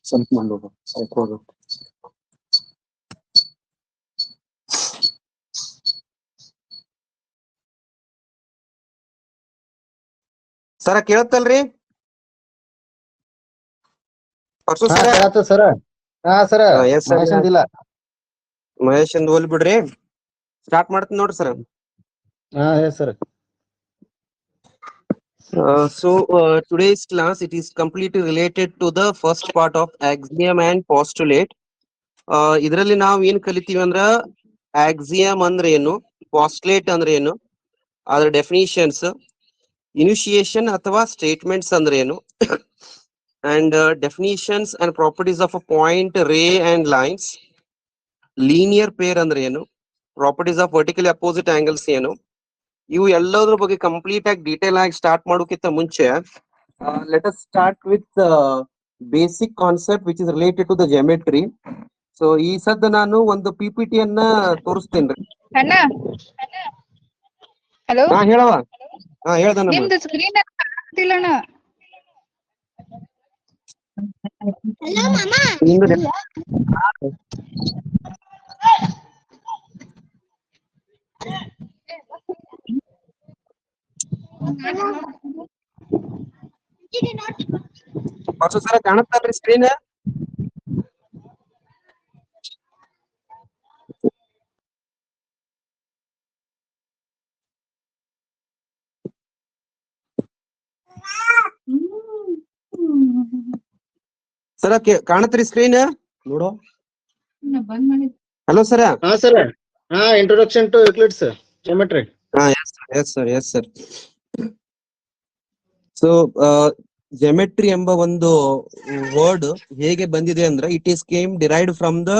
ಸ್ವಲ್ಪ ಮಾಡೋದು ಸ್ವಲ್ಪ ಸರ ಕೇಳತ್ತಲ್ರಿ? ಸರ ಮಹೇಶ್ ಅಂದ್ ಹೋಲ್ ಬಿಡ್ರಿ, ಸ್ಟಾರ್ಟ್ ಮಾಡ್ತೀನಿ ನೋಡ್ರಿ sir. Sir. So today's class, it is completely related to the first part of axiom and postulate. ಇದರಲ್ಲಿ ನಾವು ಏನ್ ಕಲಿತೀವಿ ಅಂದ್ರ axiom ಅಂದ್ರೆ ಏನು, postulate ಅಂದ್ರೆ ಏನು, ಅದರ ಡೆಫಿನಿಷನ್ಸ್, ಇನಿಷಿಯೇಷನ್ ಅಥವಾ ಸ್ಟೇಟ್ಮೆಂಟ್ಸ್ ಅಂದ್ರೆ ಏನು, and definitions and properties of a point, ರೇ ಅಂಡ್ ಲೈನ್ಸ್, ಲೀನಿಯರ್ ಪೇರ್ ಅಂದ್ರೆ ಏನು, properties of vertically opposite angles ಏನು, ಇವು ಎಲ್ಲದ್ರ ಬಗ್ಗೆ ಕಂಪ್ಲೀಟ್ ಆಗಿ ಡೀಟೇಲ್ ಆಗಿ ಸ್ಟಾರ್ಟ್ ಮಾಡೋಕ್ಕಿಂತ ಮುಂಚೆ let us start with basic concept which is related to the geometry. So ಈ ಸದ್ದ ನಾನು ಒಂದು ಪಿಪಿಟಿ ಅನ್ನ ತೋರಿಸ್ತೇನ್ರಿ. ಹಲೋ, ಹಾ ಹೇಳವ. ಹಾ ಹೇಳ್ದ ನಿಮ್ದು ಸ್ಕ್ರೀನ್ ಕಾಣ್ತಿಲ್ಲಣ್ಣ. ಸರ ಕಾಣುತ್ತಲ್ರಿ ಸ್ಕ್ರೀನ್? ಸರ ಕಾಣತ್ರಿ ಸ್ಕ್ರೀನ್? ನೋಡು. Hello sir. Introduction to Euclid's geometry. Yes sir. So geometry ಎಂಬ ಒಂದು ವರ್ಡ್ ಹೇಗೆ ಬಂದಿದೆ ಅಂದ್ರೆ, it is came derived from the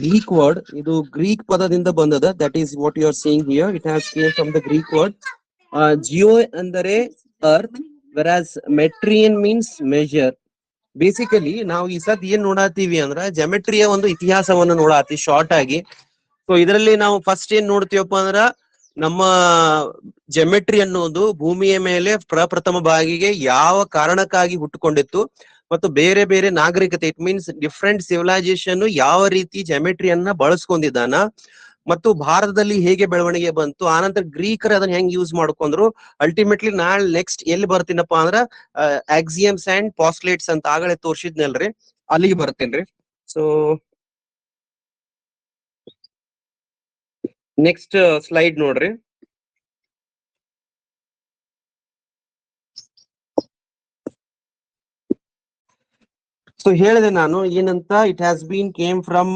Greek word. ಇದು ಗ್ರೀಕ್ ಪದದಿಂದ ಬಂದದ. That is what you are seeing here. It has came from the Greek word. Geo ಅಂದರೆ earth, whereas metron means measure. Basically ನಾವು ಈ ಸದ್ ಏನ್ ನೋಡಾತೀವಿ ಅಂದ್ರ ಜಿಯೋಮೆಟ್ರಿಯ ಒಂದು ಇತಿಹಾಸವನ್ನು ನೋಡಾತಿ ಶಾರ್ಟ್ ಆಗಿ. ಸೊ ಇದರಲ್ಲಿ ನಾವು ಫಸ್ಟ್ ಏನ್ ನೋಡ್ತೀವಪ್ಪ ಅಂದ್ರ, ನಮ್ಮ ಜಿಯೋಮೆಟ್ರಿ ಅನ್ನೋದು ಭೂಮಿಯ ಮೇಲೆ ಪ್ರಪ್ರಥಮ ಬಾಗಿಗೆ ಯಾವ ಕಾರಣಕ್ಕಾಗಿ ಹುಟ್ಟುಕೊಂಡಿತ್ತು ಮತ್ತು ಬೇರೆ ಬೇರೆ ನಾಗರಿಕತೆ, ಇಟ್ ಮೀನ್ಸ್ ಡಿಫ್ರೆಂಟ್ ಸಿವಿಲೈಸೇಷನ್ ಯಾವ ರೀತಿ ಜಿಯೋಮೆಟ್ರಿಯನ್ನ ಬಳಸ್ಕೊಂಡಿದ್ದಾನ ಮತ್ತು ಭಾರತದಲ್ಲಿ ಹೇಗೆ ಬೆಳವಣಿಗೆ ಬಂತು, ಆನಂತರ ಗ್ರೀಕರು ಅದನ್ನ ಹೆಂಗ್ ಯೂಸ್ ಮಾಡ್ಕೊಂಡ್ರು. ಅಲ್ಟಿಮೇಟ್ಲಿ ನಾಳೆ ನೆಕ್ಸ್ಟ್ ಎಲ್ಲಿ ಬರ್ತೀನಪ್ಪಾ ಅಂದ್ರ ಆಕ್ಸಿಯಮ್ಸ್ ಅಂಡ್ ಪಾಸ್ಟ್ಯುಲೇಟ್ಸ್ ಅಂತ ಆಗಲೇ ತೋರ್ಸಿದ್ನಲ್ರಿ, ಅಲ್ಲಿಗೆ ಬರ್ತೇನ್ರಿ. ಸೊ ನೆಕ್ಸ್ಟ್ ಸ್ಲೈಡ್ ನೋಡ್ರಿ. ಸೊ ಹೇಳಿದೆ ನಾನು ಏನಂತ, it has been came from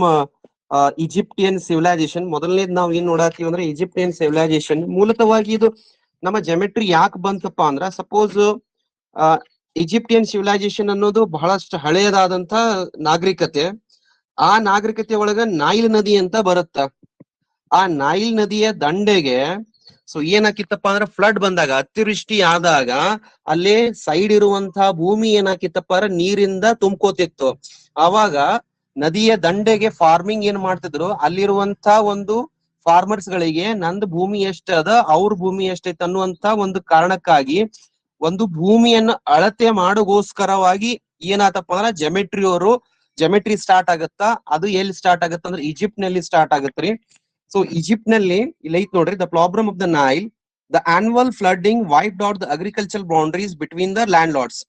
Egyptian civilisation. ಮೊದಲನೇದು ನಾವು ಏನ್ ನೋಡಾತೀವಿ ಅಂದ್ರೆ ಈಜಿಪ್ಟಿಯನ್ ಸಿವಿಲೈಸೇಷನ್. ಮೂಲತವಾಗಿ ಇದು ನಮ್ಮ ಜಿಯೋಮೆಟ್ರಿ ಯಾಕೆ ಬಂತಪ್ಪ ಅಂದ್ರ, ಸಪೋಸ್ ಈಜಿಪ್ಟಿಯನ್ ಸಿವಿಲೈಸೇಷನ್ ಅನ್ನೋದು ಬಹಳಷ್ಟು ಹಳೆಯದಾದಂತ ನಾಗರಿಕತೆ. ಆ ನಾಗರಿಕತೆ ಒಳಗ ನೈಲ್ ನದಿ ಅಂತ ಬರುತ್ತ. ಆ ನೈಲ್ ನದಿಯ ದಂಡೆಗೆ ಸೊ ಏನಾಕಿತ್ತಪ್ಪ ಅಂದ್ರೆ ಫ್ಲಡ್ ಬಂದಾಗ, ಅತಿವೃಷ್ಟಿ ಆದಾಗ ಅಲ್ಲಿ ಸೈಡ್ ಇರುವಂತಹ ಭೂಮಿ ಏನಾಕಿತ್ತಪ್ಪ ಅಂದ್ರೆ ನೀರಿಂದ ತುಂಬ್ಕೋತಿತ್ತು. ಅವಾಗ ನದಿಯ ದಂಡೆಗೆ ಫಾರ್ಮಿಂಗ್ ಏನ್ ಮಾಡ್ತಿದ್ರು, ಅಲ್ಲಿರುವಂತ ಒಂದು ಫಾರ್ಮರ್ಸ್ ಗಳಿಗೆ ನಂದು ಭೂಮಿ ಎಷ್ಟ ಅದ, ಅವ್ರ ಭೂಮಿ ಎಷ್ಟೈತೆ ಅನ್ನುವಂತ ಒಂದು ಕಾರಣಕ್ಕಾಗಿ ಒಂದು ಭೂಮಿಯನ್ನ ಅಳತೆ ಮಾಡೋಗೋಸ್ಕರವಾಗಿ ಏನಾತಪ್ಪ ಅಂದ್ರೆ ಜಿಯೋಮೆಟ್ರಿ ಸ್ಟಾರ್ಟ್ ಆಗತ್ತಾ. ಅದು ಎಲ್ಲಿ ಸ್ಟಾರ್ಟ್ ಆಗತ್ತ ಅಂದ್ರೆ ಈಜಿಪ್ಟ್ ನಲ್ಲಿ ಸ್ಟಾರ್ಟ್ ಆಗತ್ರಿ. ಸೊ ಈಜಿಪ್ಟ್ ನಲ್ಲಿ ಇಲ್ಲಿ ಐತ್ ನೋಡ್ರಿ, the problem of the Nile, the annual flooding wiped out the agricultural boundaries between the landlords.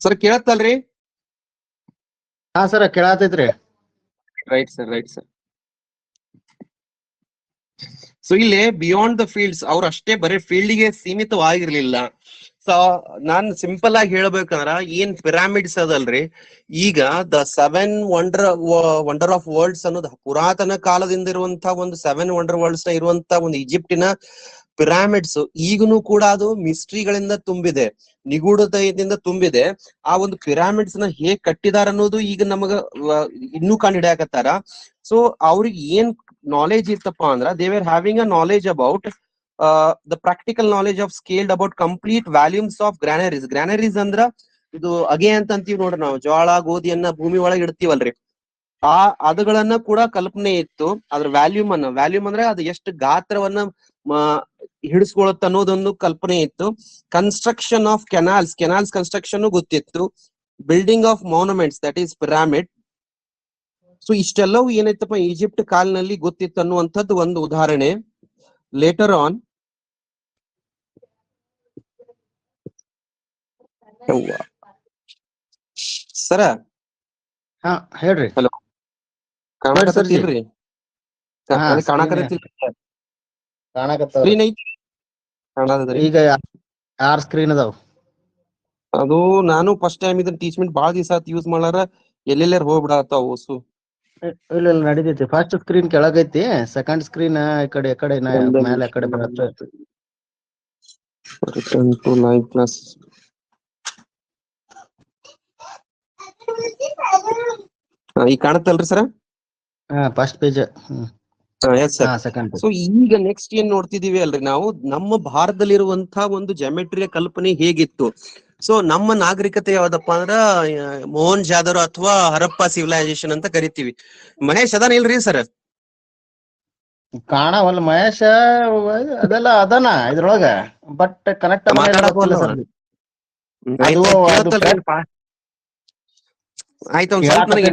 Sir ಕೇಳತ್ತಲ್ರಿ? ಸರ್ ಕೇಳತೈತ್ರಿ. Right sir. ಸೊ ಇಲ್ಲಿ ಬಿಯಾಂಡ್ ದ ಫೀಲ್ಡ್ಸ್, ಅವ್ರು ಅಷ್ಟೇ ಬರೀ ಫೀಲ್ಡ್ಗೆ ಸೀಮಿತವಾಗಿರ್ಲಿಲ್ಲ. ಸೊ ನಾನ್ ಸಿಂಪಲ್ ಆಗಿ ಹೇಳ್ಬೇಕಂದ್ರ ಏನ್ ಪಿರಾಮಿಡ್ಸ್ ಅದಲ್ರಿ, ಈಗ ದ 7 ವಂಡರ್ ಆಫ್ ವರ್ಲ್ಡ್ಸ್ ಅನ್ನೋದು ಪುರಾತನ ಕಾಲದಿಂದ ಇರುವಂತಹ ಒಂದು 7 ವಂಡರ್ ವರ್ಲ್ಡ್ಸ್ ನ ಇರುವಂತ ಒಂದು ಈಜಿಪ್ಟಿನ ಪಿರಾಮಿಡ್ಸ್ ಈಗನೂ ಕೂಡ ಅದು ಮಿಸ್ಟ್ರಿಗಳಿಂದ ತುಂಬಿದೆ, ನಿಗೂಢತೆಯಿಂದ ತುಂಬಿದೆ. ಆ ಒಂದು ಪಿರಾಮಿಡ್ಸ್ ನ ಹೇಗ್ ಕಟ್ಟಿದಾರ ಅನ್ನೋದು ಈಗ ನಮಗ ಇನ್ನೂ ಕಂಡು ಹಿಡಿಯಾಕತ್ತಾರ. ಸೊ ಅವ್ರಿಗೆ ಏನ್ ನಾಲೆಜ್ ಇತ್ತಪ್ಪ ಅಂದ್ರ, they were having a knowledge about the practical knowledge of scaled about complete volumes of granaries. Granaries ಅಂದ್ರ ಇದು ಅಗೆ ಅಂತ ಅಂತೀವಿ ನೋಡ್ರಿ ನಾವು, ಜೋಳ ಗೋಧಿಯನ್ನ ಭೂಮಿ ಒಳಗೆ ಇಡ್ತೀವಲ್ರಿ, ಆ ಅದುಗಳನ್ನ ಕೂಡ ಕಲ್ಪನೆ ಇತ್ತು. ಅದ್ರ ವ್ಯಾಲ್ಯೂಮ್ ಅಂದ್ರೆ ಅದು ಎಷ್ಟು ಗಾತ್ರವನ್ನ ಹಿಡಿಸ್ಕೊಳತ್ ಅನ್ನೋದೊಂದು ಕಲ್ಪನೆ ಇತ್ತು. ಕನ್ಸ್ಟ್ರಕ್ಷನ್ ಆಫ್ ಕೆನಾಲ್ಸ್ ಕನ್ಸ್ಟ್ರಕ್ಷನ್ ಗೊತ್ತಿತ್ತು. Building of monuments that is pyramid. So ಇಷ್ಟೆಲ್ಲವೂ ಏನೈತಪ್ಪ ಈಜಿಪ್ಟ್ ಕಾಲ್ನಲ್ಲಿ ಗೊತ್ತಿತ್ತು ಅನ್ನುವಂಥದ್ದು ಒಂದು ಉದಾಹರಣೆ. ಲೇಟರ್ ಆನ್ ಸರ ಹಾ ಹೇಳ್ರಿ. ಹಲೋ ಕಾಣಕತ್ತಿಲ್ರಿ? ಹಾ, ಕಾಣಕತ್ತಿಲ್ಲ ಕಾಣಕತ್ತಾವ. ಸ್ಕ್ರೀನ್ ಐತಿ ಕಾಣದ್ರಿ. ಈಗ 6 ಸ್ಕ್ರೀನ್ ಅದಾವ. ಅದು ನಾನು ಫಸ್ಟ್ ಟೈಮ್ ಇದನ್ನ ಟೀಚ್ಮೆಂಟ್ ಬಾಳ ದಿವಸ ಆತ್ ಯೂಸ್ ಮಾಡಾರ, ಎಲ್ಲೆಲ್ಲಾರ ಹೋಗ್ಬಿಡತ್ತಾವ ಹೊಸು. ಇಲ್ಲ ನಡೀತೈತಿ. ಫಸ್ಟ್ ಸ್ಕ್ರೀನ್ ಕೆಳಗೈತಿ, ಸೆಕೆಂಡ್ ಸ್ಕ್ರೀನ್ ಈ ಕಡೆ ಮೇಲೆ ಆ ಕಡೆ ಬರುತ್ತೆ. Return to live class. ಈಗ ಕಾಣತ್ತಲ್ರಿ sir? First page. Yes sir. Second. So ಈಗ ನೆಕ್ಸ್ಟ್ ಏನ್ ನೋಡ್ತಿದೀವಿ ಅಲ್ರಿ ನಾವು, ನಮ್ಮ ಭಾರತದಲ್ಲಿರುವಂತಹ ಒಂದು ಜಾಮೆಟ್ರಿಯ ಕಲ್ಪನೆ ಹೇಗಿತ್ತು. ಸೊ ನಮ್ಮ ನಾಗರಿಕತೆ ಯಾವ್ದಪ್ಪ ಅಂದ್ರ ಮೋಹನ್ ಜಾದವ್ ಅಥವಾ ಹರಪ್ಪ ಸಿವಿಲೈಸೇಷನ್ ಅಂತ ಕರಿತೀವಿ. ಮಹೇಶ್ ಅದಾನ ಇಲ್ರಿ ಸರ್? ಕಾಣವಲ್ಲ ಮಹೇಶ. ಅದೆಲ್ಲ ಅದಾನ ಇದ್ರೊಳಗ, ಬಟ್ ಕನೆಕ್ಟ್ ಆಯ್ತು. ಒಂದ್ ಸ್ವಲ್ಪ ನನಗೆ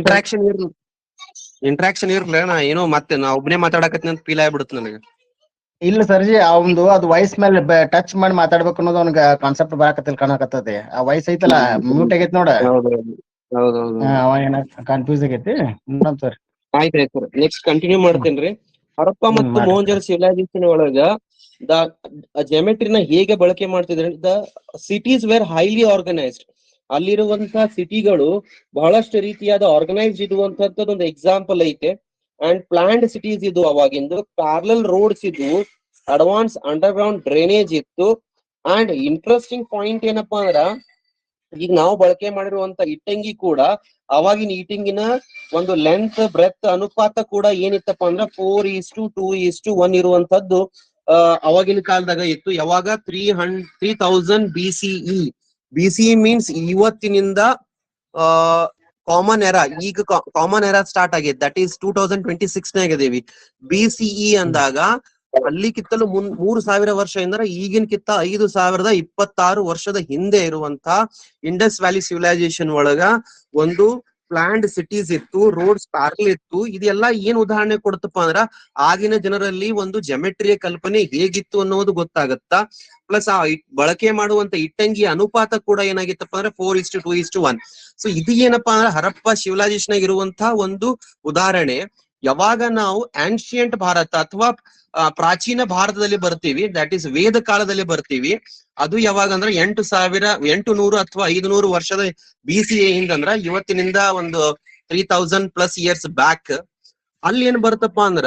ಇಂಟ್ರಾಕ್ಷನ್ ಇರ್ಲ, ನಾ ಏನೋ ಮತ್ತೆ ನಾ ಒಬ್ಬನೇ ಮಾತಾಡಕತ್ತೀನಿ ಅಂತ ಫೀಲ್ ಆಗ್ಬಿಡುತ್ತೆ ನನಗೆ. ಇಲ್ಲ ಸರ್ಜಿ, ಅವಂದು ಅದು ವಾಯ್ಸ್ ಮೇಲೆ ಟಚ್ ಮಾಡಿ ಮಾತಾಡ್ಬೇಕು ಅನ್ನೋದು ಅವ್ನಿಗೆ ಕಾನ್ಸೆಪ್ಟ್ ಬರಾಕತ್ತಿಲ್ಲ, ಕಾಣಕತ್ತೈತಿ. ಆ ವಾಯ್ಸ್ ಐತಲ್ಲ ಮ್ಯೂಟ್ ಆಗೈತಿ ನೋಡ. ಅವ ಏನ ಕನ್ಫ್ಯೂಸ್ ಆಗೈತಿ. ಸರ್ ಆಯ್ತಾಯ್ತು ಸರ್, ನೆಕ್ಸ್ಟ್ ಕಂಟಿನ್ಯೂ ಮಾಡ್ತೇನ್ರಿ. ಹರಪ್ಪ ಮತ್ತು ಮೊಹಂಜೊದಡೋ ಸಿವಿಲೈಸೇಷನ್ ಒಳಗ ದ ಜಾಮೆಟ್ರಿನ ಹೇಗೆ ಬಳಕೆ ಮಾಡ್ತಿದ್ರೆ, the cities were highly organised. ಅಲ್ಲಿರುವಂತಹ ಸಿಟಿಗಳು ಬಹಳಷ್ಟು ರೀತಿಯಾದ ಆರ್ಗನೈಸ್ಡ್ ಇರುವಂತದ್ದು ಒಂದು ಎಕ್ಸಾಂಪಲ್ ಐತೆ. ಅಂಡ್ ಪ್ಲಾನ್ಡ್ ಸಿಟೀಸ್ ಇದು ಅವಾಗಿಂದು. ಪ್ಯಾರಲಲ್ ರೋಡ್ಸ್ ಇದ್ವು, ಅಡ್ವಾನ್ಸ್ ಅಂಡರ್ ಗ್ರೌಂಡ್ ಡ್ರೈನೇಜ್ ಇತ್ತು. ಅಂಡ್ ಇಂಟ್ರೆಸ್ಟಿಂಗ್ ಪಾಯಿಂಟ್ ಏನಪ್ಪಾ ಅಂದ್ರ, ಈಗ ನಾವು ಬಳಕೆ ಮಾಡಿರುವಂತ ಇಟ್ಟಂಗಿ ಕೂಡ ಅವಾಗಿನ ಇಟ್ಟಿಂಗಿನ ಒಂದು ಲೆಂತ್ ಬ್ರೆತ್ ಅನುಪಾತ ಕೂಡ ಏನಿತ್ತಪ್ಪ ಅಂದ್ರ 4:2:1 ಇರುವಂತದ್ದು ಅವಾಗಿನ ಕಾಲದಾಗ ಇತ್ತು. ಯಾವಾಗ 3000 BCE ಮೀನ್ಸ್ ಇವತ್ತಿನಿಂದ ಕಾಮನ್ ಎರಾ. ಈಗ ಕಾಮನ್ ಎರಾ ಸ್ಟಾರ್ಟ್ ಆಗೈತೆ, ದಟ್ ಈಸ್ 2026 ನಾಗದೇವಿ. BCE ಅಂದಾಗ ಅಲ್ಲಿಕ್ಕಿತ್ತಲು 3000 ವರ್ಷ ಎಂದ್ರ ಈಗಿನ ಕಿತ್ತ 5026 ವರ್ಷದ ಹಿಂದೆ ಇರುವಂತ ಇಂಡಸ್ ವ್ಯಾಲಿ ಸಿವಿಲೈಸೇಷನ್ ಒಳಗ ಒಂದು ಪ್ಲಾನ್ಡ್ ಸಿಟೀಸ್ ಇತ್ತು, ರೋಡ್ಸ್ ಪ್ಯಾರಲ್ ಇತ್ತು. ಇದೆಲ್ಲ ಏನ್ ಉದಾಹರಣೆ ಕೊಡುತ್ತಪ್ಪ ಅಂದ್ರ ಆಗಿನ ಜನರಲ್ಲಿ ಒಂದು ಜಾಮೆಟ್ರಿಯ ಕಲ್ಪನೆ ಹೇಗಿತ್ತು ಅನ್ನೋದು ಗೊತ್ತಾಗತ್ತಾ. ಪ್ಲಸ್ ಆ ಬಳಕೆ ಮಾಡುವಂತ ಇಟ್ಟಂಗಿ ಅನುಪಾತ ಕೂಡ ಏನಾಗಿತ್ತಪ್ಪ ಅಂದ್ರೆ 4:2:1. ಸೊ ಇದು ಏನಪ್ಪಾ ಅಂದ್ರೆ ಹರಪ್ಪ ಸಿವಿಲೈಸೇಷನ್ ಆಗಿರುವಂತಹ ಒಂದು ಉದಾಹರಣೆ. ಯಾವಾಗ ನಾವು ಆನ್ಶಿಯಂಟ್ ಭಾರತ ಅಥವಾ ಪ್ರಾಚೀನ ಭಾರತದಲ್ಲಿ ಬರ್ತೀವಿ, ದಟ್ ಈಸ್ ವೇದ ಕಾಲದಲ್ಲಿ ಬರ್ತೀವಿ. ಅದು ಯಾವಾಗ ಅಂದ್ರೆ 800 ಅಥವಾ 500 ವರ್ಷದ BCE ಹಿಂದಂದ್ರ ಇವತ್ತಿನಿಂದ ಒಂದು 3000+ ಇಯರ್ಸ್ ಬ್ಯಾಕ್. ಅಲ್ಲಿ ಏನ್ ಬರ್ತಪ್ಪ ಅಂದ್ರ,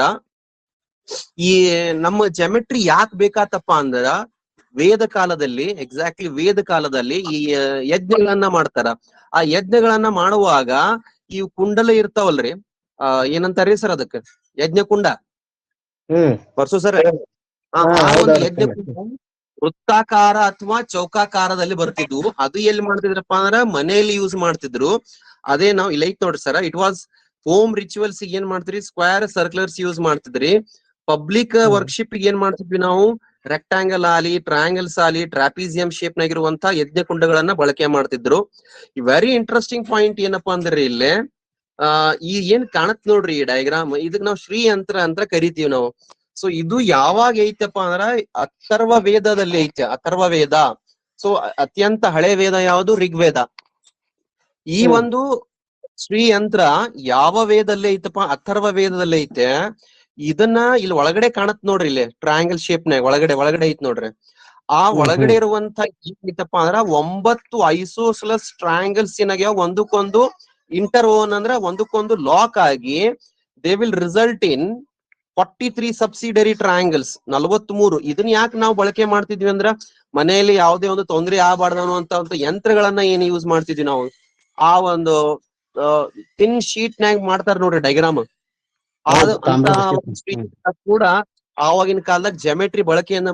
ಈ ನಮ್ಮ ಜಾಮೆಟ್ರಿ ಯಾಕೆ ಬೇಕಾತಪ್ಪ ಅಂದ್ರ, ವೇದ ಕಾಲದಲ್ಲಿ ವೇದ ಕಾಲದಲ್ಲಿ ಈ ಯಜ್ಞಗಳನ್ನ ಮಾಡ್ತಾರ. ಆ ಯಜ್ಞಗಳನ್ನ ಮಾಡುವಾಗ ಈ ಕುಂಡಲ ಇರ್ತಾವಲ್ರಿ, ಏನಂತಾರೀ ಸರ್ ಅದಕ್ಕೆ, ಯಜ್ಞ ಕುಂಡ ಬರ್ಸು ಸರ್. ಒಂದು ಯಜ್ಞ ಕುಂಡ ವೃತ್ತಾಕಾರ ಅಥವಾ ಚೌಕಾಕಾರದಲ್ಲಿ ಬರ್ತಿದ್ವು. ಅದು ಎಲ್ಲಿ ಮಾಡ್ತಿದ್ರಪ್ಪ ಅಂದ್ರ ಮನೆಯಲ್ಲಿ ಯೂಸ್ ಮಾಡ್ತಿದ್ರು. ಅದೇ ನಾವು ಇಲ್ಲ ಐತ್ ನೋಡ್ರಿ sir, it was home rituals ಏನ್ ಮಾಡ್ತಿದ್ರಿ, ಸ್ಕ್ವೇರ್ ಸರ್ಕ್ಯುಲರ್ಸ್ ಯೂಸ್ ಮಾಡ್ತಿದ್ರಿ. ಪಬ್ಲಿಕ್ ವರ್ಕ್ಶಿಪ್ ಏನ್ ಮಾಡ್ತಿದ್ವಿ ನಾವು, ರೆಕ್ಟಾಂಗಲ್ ಆಲಿ, ಟ್ರಯಾಂಗಲ್ಸ್ ಆಲಿ, ಟ್ರಾಪಿಸಿಯಂ ಶೇಪ್ ನಾಗಿರುವಂತಹ ಯಜ್ಞ ಕುಂಡಗಳನ್ನ ಬಳಕೆ ಮಾಡ್ತಿದ್ರು. ವೆರಿ ಇಂಟ್ರೆಸ್ಟಿಂಗ್ ಪಾಯಿಂಟ್ ಏನಪ್ಪಾ ಅಂದ್ರೆ ಇಲ್ಲೇ ಈ ಏನ್ ಕಾಣತ್ ನೋಡ್ರಿ ಈ ಡಯಾಗ್ರಾಮ್, ಇದಕ್ ನಾವು ಶ್ರೀ ಅಂತ ಕರಿತೀವಿ ನಾವು. ಸೊ ಇದು ಯಾವಾಗ ಐತಪ್ಪ ಅಂದ್ರ ಅಥರ್ವ ವೇದದಲ್ಲಿ ಐತೆ, ಅಥರ್ವ ವೇದ. ಸೊ ಅತ್ಯಂತ ಹಳೆ ವೇದ ಯಾವುದು, ಋಗ್ವೇದ. ಈ ಒಂದು ಶ್ರೀ ಯಂತ್ರ ಯಾವ ವೇದದಲ್ಲಿ ಐತಪ್ಪ, ಅಥರ್ವ ವೇದದಲ್ಲಿ ಐತೆ. ಇದನ್ನ ಇಲ್ಲಿ ಒಳಗಡೆ ಕಾಣತ್ ನೋಡ್ರಿ, ಇಲ್ಲಿ ಟ್ರಯಾಂಗಲ್ ಶೇಪ್ ನಾಗ ಒಳಗಡೆ ಐತ್ ನೋಡ್ರಿ. ಆ ಒಳಗಡೆ ಇರುವಂತ ಐತಪ್ಪ ಅಂದ್ರ 9 ಐಸೋಸೆಲಸ್ ಟ್ರಯಾಂಗಲ್ಸ್ ಏನಾಗ್ಯಾವ, ಒಂದಕ್ಕೊಂದು ಇಂಟರ್ಓನ್ ಅಂದ್ರ ಒಂದಕ್ಕೊಂದು ಲಾಕ್ ಆಗಿ they will result in 43 subsidiary triangles, 43. ಇದನ್ನ ಯಾಕೆ ನಾವು ಬಳಕೆ ಮಾಡ್ತಿದ್ವಿ ಅಂದ್ರ, ಮನೆಯಲ್ಲಿ ಯಾವುದೇ ಒಂದು ತೊಂದರೆ ಆಗಬಾರ್ದು ಅನ್ನುವಂತ ಯಂತ್ರಗಳನ್ನ ಏನ್ ಯೂಸ್ ಮಾಡ್ತಿದ್ವಿ ನಾವು. ಆ ಒಂದು ಥಿನ್ ಶೀಟ್ ನಾಗ ಮಾಡ್ತಾರ ನೋಡ್ರಿ ಡಯಾಗ್ರಾಮ್, ಕೂಡ ಆವಾಗಿನ ಕಾಲದಾಗ ಜಾಮೆಟ್ರಿ ಬಳಕೆಯನ್ನ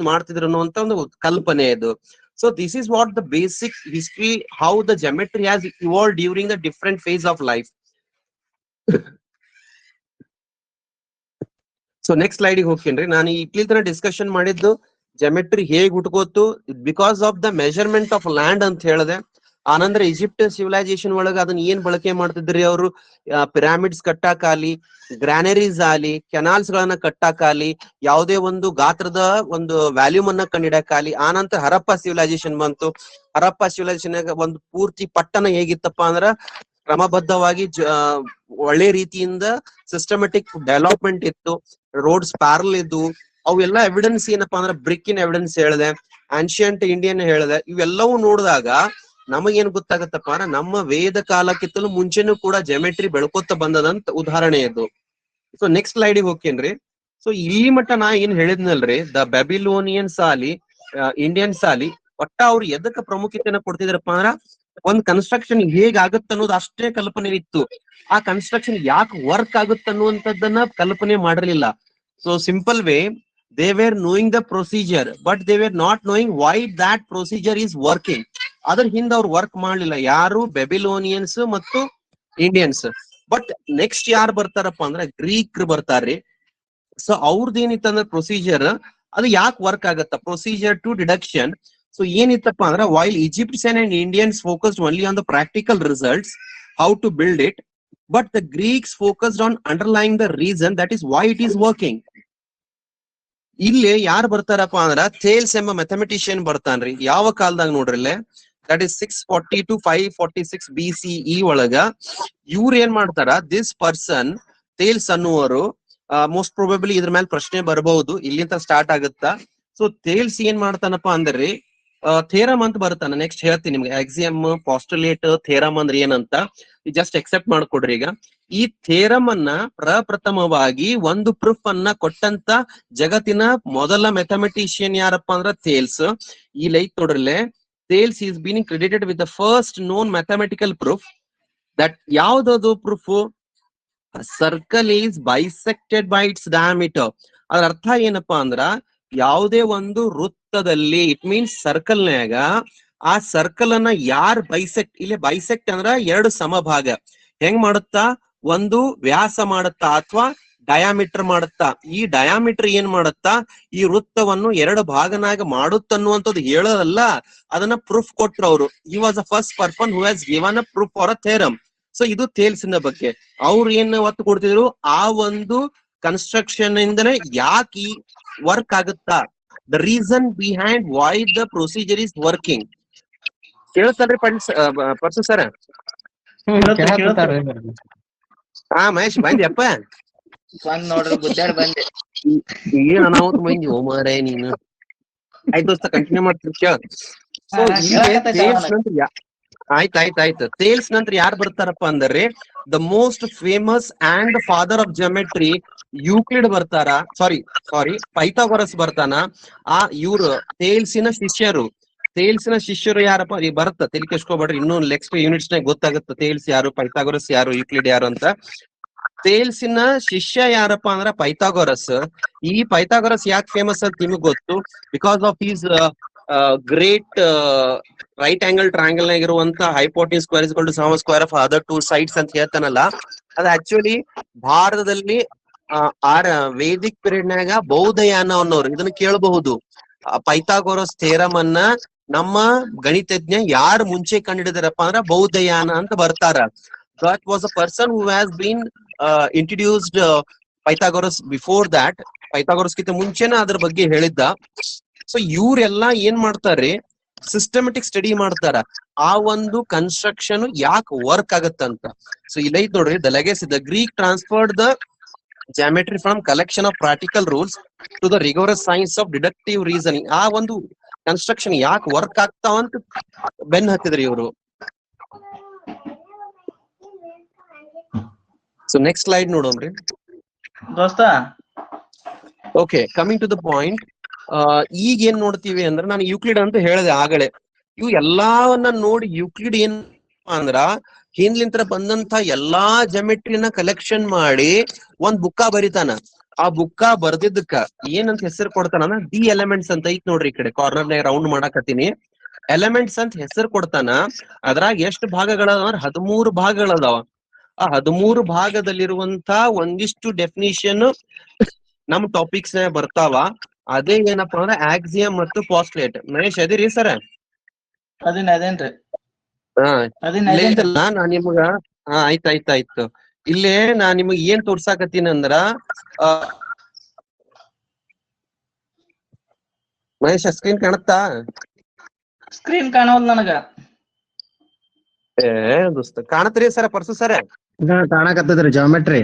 ಮಾಡ್ತಿದ್ರು ಅನ್ನುವಂತ ಒಂದು ಕಲ್ಪನೆ ಇದು. So this is what the basic history, how the geometry has evolve during the different phase of life. So next slide ಹೋಗ್ತೀನಿ. ನಾನು ಇಟ್ಲಿ ತರ ಡಿಸ್ಕಷನ್ ಮಾಡಿದ್ದು ಜೆಮೆಟ್ರಿ ಹೇಗ್ ಹುಟ್ಕೋತು because of the measurement of land ಅಂತ ಹೇಳಿದೆ. ಆನಂತರ ಈಜಿಪ್ಟ್ ಸಿವಿಲೈಸೇಷನ್ ಒಳಗ ಅದನ್ನ ಏನ್ ಬಳಕೆ ಮಾಡ್ತಿದ್ರಿ ಅವರು, ಪಿರಾಮಿಡ್ಸ್ ಕಟ್ಟಾಕಾಲಿ, ಗ್ರಾನರೀಸ್ ಆಲಿ, ಕೆನಾಲ್ಸ್ ಗಳನ್ನ ಕಟ್ಟಾಕಾಲಿ, ಯಾವುದೇ ಒಂದು ಗಾತ್ರದ ಒಂದು ವ್ಯಾಲ್ಯೂಮ್ ಅನ್ನ ಕಂಡಿಡಕಾಲಿ. ಆನಂತರ ಹರಪ್ಪ ಸಿವಿಲೈಸೇಷನ್ ಬಂತು. ಹರಪ್ಪ ಸಿವಿಲೈಸೇಷನ್ ಒಂದು ಪೂರ್ತಿ ಪಟ್ಟಣ ಹೇಗಿತ್ತಪ್ಪ ಅಂದ್ರ ಕ್ರಮಬದ್ಧವಾಗಿ ಒಳ್ಳೆ ರೀತಿಯಿಂದ ಸಿಸ್ಟಮೆಟಿಕ್ ಡೆವಲಪ್ಮೆಂಟ್ ಇತ್ತು, ರೋಡ್ಸ್ ಪ್ಯಾರಲ್ ಇದ್ವು. ಅವೆಲ್ಲ ಎವಿಡೆನ್ಸ್ ಏನಪ್ಪಾ ಅಂದ್ರೆ ಬ್ರಿಕ್ಕಿನ ಎವಿಡೆನ್ಸ್ ಹೇಳಿದೆ, ಆನ್ಶಿಯಂಟ್ ಇಂಡಿಯನ್ ಹೇಳಿದೆ. ಇವೆಲ್ಲವೂ ನೋಡಿದಾಗ ನಮಗೇನ್ ಗೊತ್ತಾಗತ್ತಪ್ಪ ಅಂದ್ರೆ ನಮ್ಮ ವೇದ ಕಾಲಕ್ಕಿಂತಲೂ ಮುಂಚೆನೂ ಕೂಡ ಜೆಮೆಟ್ರಿ ಬೆಳ್ಕೊತ ಬಂದದಂತ ಉದಾಹರಣೆ ಇದು. ಸೊ ನೆಕ್ಸ್ಟ್ ಸ್ಲೈಡಿಗೆ ಹೋಗ್ತೇನ್ರಿ. ಸೊ ಇಲ್ಲಿ ಮಟ್ಟ ನಾ ಏನ್ ಹೇಳಿದ್ನಲ್ರಿ, ದ ಬ್ಯಾಬಿಲೋನಿಯನ್ಸ್ ಆಲಿ ಇಂಡಿಯನ್ಸ್ ಆಲಿ ಒಟ್ಟ ಅವ್ರು ಎದಕ್ಕೆ ಪ್ರಾಮುಖ್ಯತೆನ ಕೊಡ್ತಿದ್ರಪ್ಪ ಅಂದ್ರ ಒಂದ್ ಕನ್ಸ್ಟ್ರಕ್ಷನ್ ಹೇಗ್ ಆಗುತ್ತ ಅನ್ನೋದು ಅಷ್ಟೇ ಕಲ್ಪನೆ ಇತ್ತು. ಆ ಕನ್ಸ್ಟ್ರಕ್ಷನ್ ಯಾಕೆ ವರ್ಕ್ ಆಗುತ್ತೆ ಅನ್ನುವಂಥದ್ದನ್ನ ಕಲ್ಪನೆ ಮಾಡಿರ್ಲಿಲ್ಲ. So simple way, they were knowing the procedure but they were not knowing why that procedure is working. ಅದ್ರ ಹಿಂದ ಅವ್ರು ವರ್ಕ್ ಮಾಡ್ಲಿಲ್ಲ ಯಾರು, ಬೆಬಿಲೋನಿಯನ್ಸ್ ಮತ್ತು ಇಂಡಿಯನ್ಸ್. ಬಟ್ ನೆಕ್ಸ್ಟ್ ಯಾರು ಬರ್ತಾರಪ್ಪ ಅಂದ್ರೆ ಗ್ರೀಕ್ ಬರ್ತಾರ್ರಿ. ಸೊ ಅವ್ರದ್ದು ಏನಿತ್ತಂದ್ರೆ ಪ್ರೊಸೀಜರ್ ಅದು ಯಾಕೆ ವರ್ಕ್ ಆಗತ್ತ, ಪ್ರೊಸೀಜರ್ ಟು ಡಿಡಕ್ಷನ್. ಸೊ ಏನಿತ್ತಪ್ಪ ಅಂದ್ರೆ while Egyptian and Indians focused only on the practical results, how to build it, but the Greeks focused on underlying the reason, that is why it is working. ಇಲ್ಲಿ ಯಾರು ಬರ್ತಾರಪ್ಪ ಅಂದ್ರ Thales ಎಂಬ mathematician ಬರ್ತಾನ್ರಿ. ಯಾವ ಕಾಲದಾಗ ನೋಡ್ರಿಲ್ಲೇ, ದಟ್ ಇಸ್ 640 to 546 BCE ಒಳಗ ಇವ್ರು ಏನ್ ಮಾಡ್ತಾರ, ದಿಸ್ ಪರ್ಸನ್ ಥೇಲ್ಸ್ ಅನ್ನುವರು, ಮೋಸ್ಟ್ ಪ್ರೊಬೆಬಲಿ ಇದ್ರ ಮೇಲೆ ಪ್ರಶ್ನೆ ಬರಬಹುದು, ಇಲ್ಲಿಂದ ಸ್ಟಾರ್ಟ್ ಆಗುತ್ತಾ. ಸೊ ಥೇಲ್ಸ್ ಏನ್ ಮಾಡ್ತಾನಪ್ಪ ಅಂದ್ರಿ, ಥೇರಮ್ ಅಂತ ಬರ್ತಾನ. ನೆಕ್ಸ್ಟ್ ಹೇಳ್ತೀನಿ ನಿಮ್ಗೆ, ಆಕ್ಸಿಯಮ್, ಪಾಸ್ಟುಲೇಟ್, ಥೇರಮ್ ಅಂದ್ರೆ ಏನಂತ ಜಸ್ಟ್ ಎಕ್ಸೆಪ್ಟ್ ಮಾಡ್ಕೊಡ್ರಿ. ಈಗ ಈ ಥೇರಮ್ ಅನ್ನ ಪ್ರಪ್ರಥಮವಾಗಿ ಒಂದು ಪ್ರೂಫ್ ಅನ್ನ ಕೊಟ್ಟಂತ ಜಗತ್ತಿನ ಮೊದಲ ಮ್ಯಾಥಮೆಟಿಷಿಯನ್ ಯಾರಪ್ಪ ಅಂದ್ರ ಥೇಲ್ಸ್. ಈ ಲೈಕ್ ನೋಡ್ರಲ್ಲೇ, Thales is been credited with the first known mathematical proof. That ಯಾವ್ದದು proof, circle is bisected by its diameter. ಅದ್ರ ಅರ್ಥ ಏನಪ್ಪಾ ಅಂದ್ರ ಯಾವುದೇ ಒಂದು ವೃತ್ತದಲ್ಲಿ, ಇಟ್ ಮೀನ್ಸ್ ಸರ್ಕಲ್ ನ್ಯಾಗ ಆ ಸರ್ಕಲ್ ಅನ್ನ ಯಾರ್ ಬೈಸೆಕ್ಟ್, ಇಲ್ಲಿ ಬೈಸೆಕ್ಟ್ ಅಂದ್ರ ಎರಡು ಸಮಭಾಗ ಹೆಂಗ್ ಮಾಡುತ್ತಾ, ಒಂದು ವ್ಯಾಸ ಮಾಡುತ್ತಾ ಅಥವಾ ಡಯಾಮೀಟರ್ ಮಾಡುತ್ತಾ. ಈ ಡಯಾಮೀಟರ್ ಏನ್ ಮಾಡುತ್ತಾ, ಈ ವೃತ್ತವನ್ನು ಎರಡು ಭಾಗನಾಗ ಮಾಡುತ್ತನ್ನುವಂಥದ್ದು ಹೇಳೋದಲ್ಲ, ಅದನ್ನ ಪ್ರೂಫ್ ಕೊಟ್ರು ಅವರು. ಈ was the first person who has given a proof for a theorem. So ಇದು ಥೇಲ್ಸಿನ ಬಗ್ಗೆ ಅವ್ರು ಏನ್ ಒತ್ತು ಕೊಡ್ತಿದ್ರು, ಆ ಒಂದು ಕನ್ಸ್ಟ್ರಕ್ಷನ್ ಇಂದನೇ ಯಾಕೆ ವರ್ಕ್ ಆಗುತ್ತಾ, the reason behind why the procedure is working. ಕೇಳ್ತಾರ್ರಿ ಪರ್ಸು ಸರ್? ಹಾ ಮಹೇಶ್ ಬಂದ್ಯಪ್ಪ? ಬಂದ್ ನೋಡ್ರಿ, ಗುದ್ದಾಡ್ ಬಂದೆ. ಏನ್ ಅನಾಹುತ ಮಂದಿ ಓ ಮಾರೇ ನೀನು. ಆಯ್ತು ದೋಸ್ತ, ಕಂಟಿನ್ಯೂ ಮಾಡ್ತೀನಿ ಕೇಳ. ಸೊ ಆಯ್ತಾಯ್ತಾಯ್ತು. ಥೇಲ್ಸ್ ನಂತರ ಯಾರು ಬರ್ತಾರಪ್ಪ ಅಂದ್ರೆ the most famous and father of geometry Euclid ಬರ್ತಾರ, ಸಾರಿ ಪೈಥಾಗೊರಸ್ ಬರ್ತಾನ. ಆ ಇವ್ರು ಥೇಲ್ಸಿನ ಶಿಷ್ಯರು ಯಾರಪ್ಪ, ಈಗ ಬರುತ್ತ ತಲೆ ಕೆಸ್ಕೋಬೇಡ್ರಿ, ಇನ್ನೂ ನೆಕ್ಸ್ಟ್ ಯೂನಿಟ್ಸ್ ನಾಗ ಗೊತ್ತಾಗುತ್ತೆ ಥೇಲ್ಸ್ ಯಾರು, ಪೈಥಾಗೊರಸ್ ಯಾರು, ಯೂಕ್ಲಿಡ್ ಯಾರು ಅಂತ. ಥೇಲ್ಸಿನ ಶಿಷ್ಯ ಯಾರಪ್ಪ ಅಂದ್ರ ಪೈಥಾಗೊರಸ್. ಈ ಪೈಥಾಗೊರಸ್ ಯಾಕೆ ಫೇಮಸ್ ಅಂತ ನಿಮಗ್ ಗೊತ್ತು, because of is great right angle triangle ನಾಗಿರುವಂತ hypotenuse square is equal to sum square of other two sides ಅಂತ ಹೇಳ್ತಾನಲ್ಲ. ಅದು ಆಕ್ಚುಲಿ ಭಾರತದಲ್ಲಿ ವೇದಿಕ್ ಪೀರಿಯಡ್ ನಾಗ ಬೌದ್ಧಯಾನ ಅನ್ನೋರು ಇದನ್ನ ಕೇಳಬಹುದು. ಪೈಥಾಗೊರಸ್ ಥೇರಮ್ ಅನ್ನ ನಮ್ಮ ಗಣಿತಜ್ಞ ಯಾರು ಮುಂಚೆ ಕಂಡಿಡಿದಾರಪ್ಪ ಅಂದ್ರ ಬೌದ್ಧಯಾನ ಅಂತ ಬರ್ತಾರ. That was a person who has been introduced Pythagoras before that. Pythagoras ಕಿಂತ ಮುಂಚೆನ ಅದ್ರ ಬಗ್ಗೆ ಹೇಳಿದ್ದ. ಸೊ ಇವ್ರೆಲ್ಲಾ ಏನ್ ಮಾಡ್ತಾರ್ರಿ, ಸಿಸ್ಟಮೆಟಿಕ್ ಸ್ಟಡಿ ಮಾಡ್ತಾರ, ಆ ಒಂದು ಕನ್ಸ್ಟ್ರಕ್ಷನ್ ಯಾಕೆ ವರ್ಕ್ ಆಗತ್ತಂತ. ಸೊ ಇಲ್ಲೈತ್ ನೋಡ್ರಿ, the legacy, the Greek transferred the geometry from collection of practical rules to the rigorous science of deductive reasoning. ಆ ಒಂದು ಕನ್ಸ್ಟ್ರಕ್ಷನ್ ಯಾಕೆ ವರ್ಕ್ ಆಗ್ತಾವಂತ ಬೆನ್ ಹತ್ತಿದ್ರಿ ಇವರು. ಸೊ ನೆಕ್ಸ್ಟ್ ಸ್ಲೈಡ್ ನೋಡೋಮ್ರಿ ದೋಸ್ತ. Okay, coming to the point. ಈಗ ಏನ್ ನೋಡ್ತೀವಿ ಅಂದ್ರೆ, ನಾನು ಯೂಕ್ಲಿಡ್ ಅಂತ ಹೇಳಿದೆ ಆಗಲೇ. ಇವು ಎಲ್ಲಾವನ್ನ ನೋಡಿ ಯೂಕ್ಲಿಡ್ ಏನ್ ಅಂದ್ರ ಹಿಂದ್ಲಿಂತ್ರ ಬಂದಂತ ಎಲ್ಲಾ ಜೆಮೆಟ್ರಿನ ಕಲೆಕ್ಷನ್ ಮಾಡಿ ಒಂದ್ ಬುಕ್ಕ ಬರಿತಾನ. ಆ ಬುಕ್ಕ ಬರ್ದಿದ್ದಕ್ಕ ಏನಂತ ಹೆಸರು ಕೊಡ್ತಾನ, ದಿ ಎಲಿಮೆಂಟ್ಸ್ ಅಂತ ಐತ್ ನೋಡ್ರಿ, ಈ ಕಡೆ ಕಾರ್ನರ್ ನಾಗ ರೌಂಡ್ ಮಾಡಾಕತ್ತೀನಿ. ಎಲಿಮೆಂಟ್ಸ್ ಅಂತ ಹೆಸರು ಕೊಡ್ತಾನ. ಅದ್ರಾಗ ಎಷ್ಟು ಭಾಗಗಳದಾವ ಅಂದ್ರೆ 13 ಭಾಗಗಳದಾವ. ಆ 13 ಭಾಗದಲ್ಲಿರುವಂತ ಒಂದಿಷ್ಟು ಡೆಫಿನಿಷನ್ ನಮ್ ಟಾಪಿಕ್ಸ್ ಬರ್ತಾವ. ಅದೇ ಏನಪ್ಪಾ ಅಂದ್ರೆ ಆಕ್ಸಿಯಂ ಮತ್ತು ಪಾಸ್ಟ್ಲೇಟ್. ಮಹೇಶ್ ಅದಿರಿ ಸರ್? ಅದೇನ್ರಿ ಹಾ ಅದೇನ್ರಿ ಇಲ್ಲೇ ನಾ ನಿಮ್ಗ ಆಯ್ತಾಯ್ತಾಯ್ತು. ಇಲ್ಲೇ ನಾ ನಿಮಗ್ ಏನ್ ತೋರ್ಸಾಕತ್ತೀನಿ ಅಂದ್ರ ಮಹೇಶ್ ಸ್ಕ್ರೀನ್ ಕಾಣುತ್ತಾ? ಸ್ಕ್ರೀನ್ ಕಾಣವಲ್ ನನಗ. ದೋಸ್ತ ಕಾಣತ್ರಿ ಸರ ಪರ್ಸು ಸರ? ಕಾಣಕತ್ತದ್ರಿ ಜಾಮೆಟ್ರಿ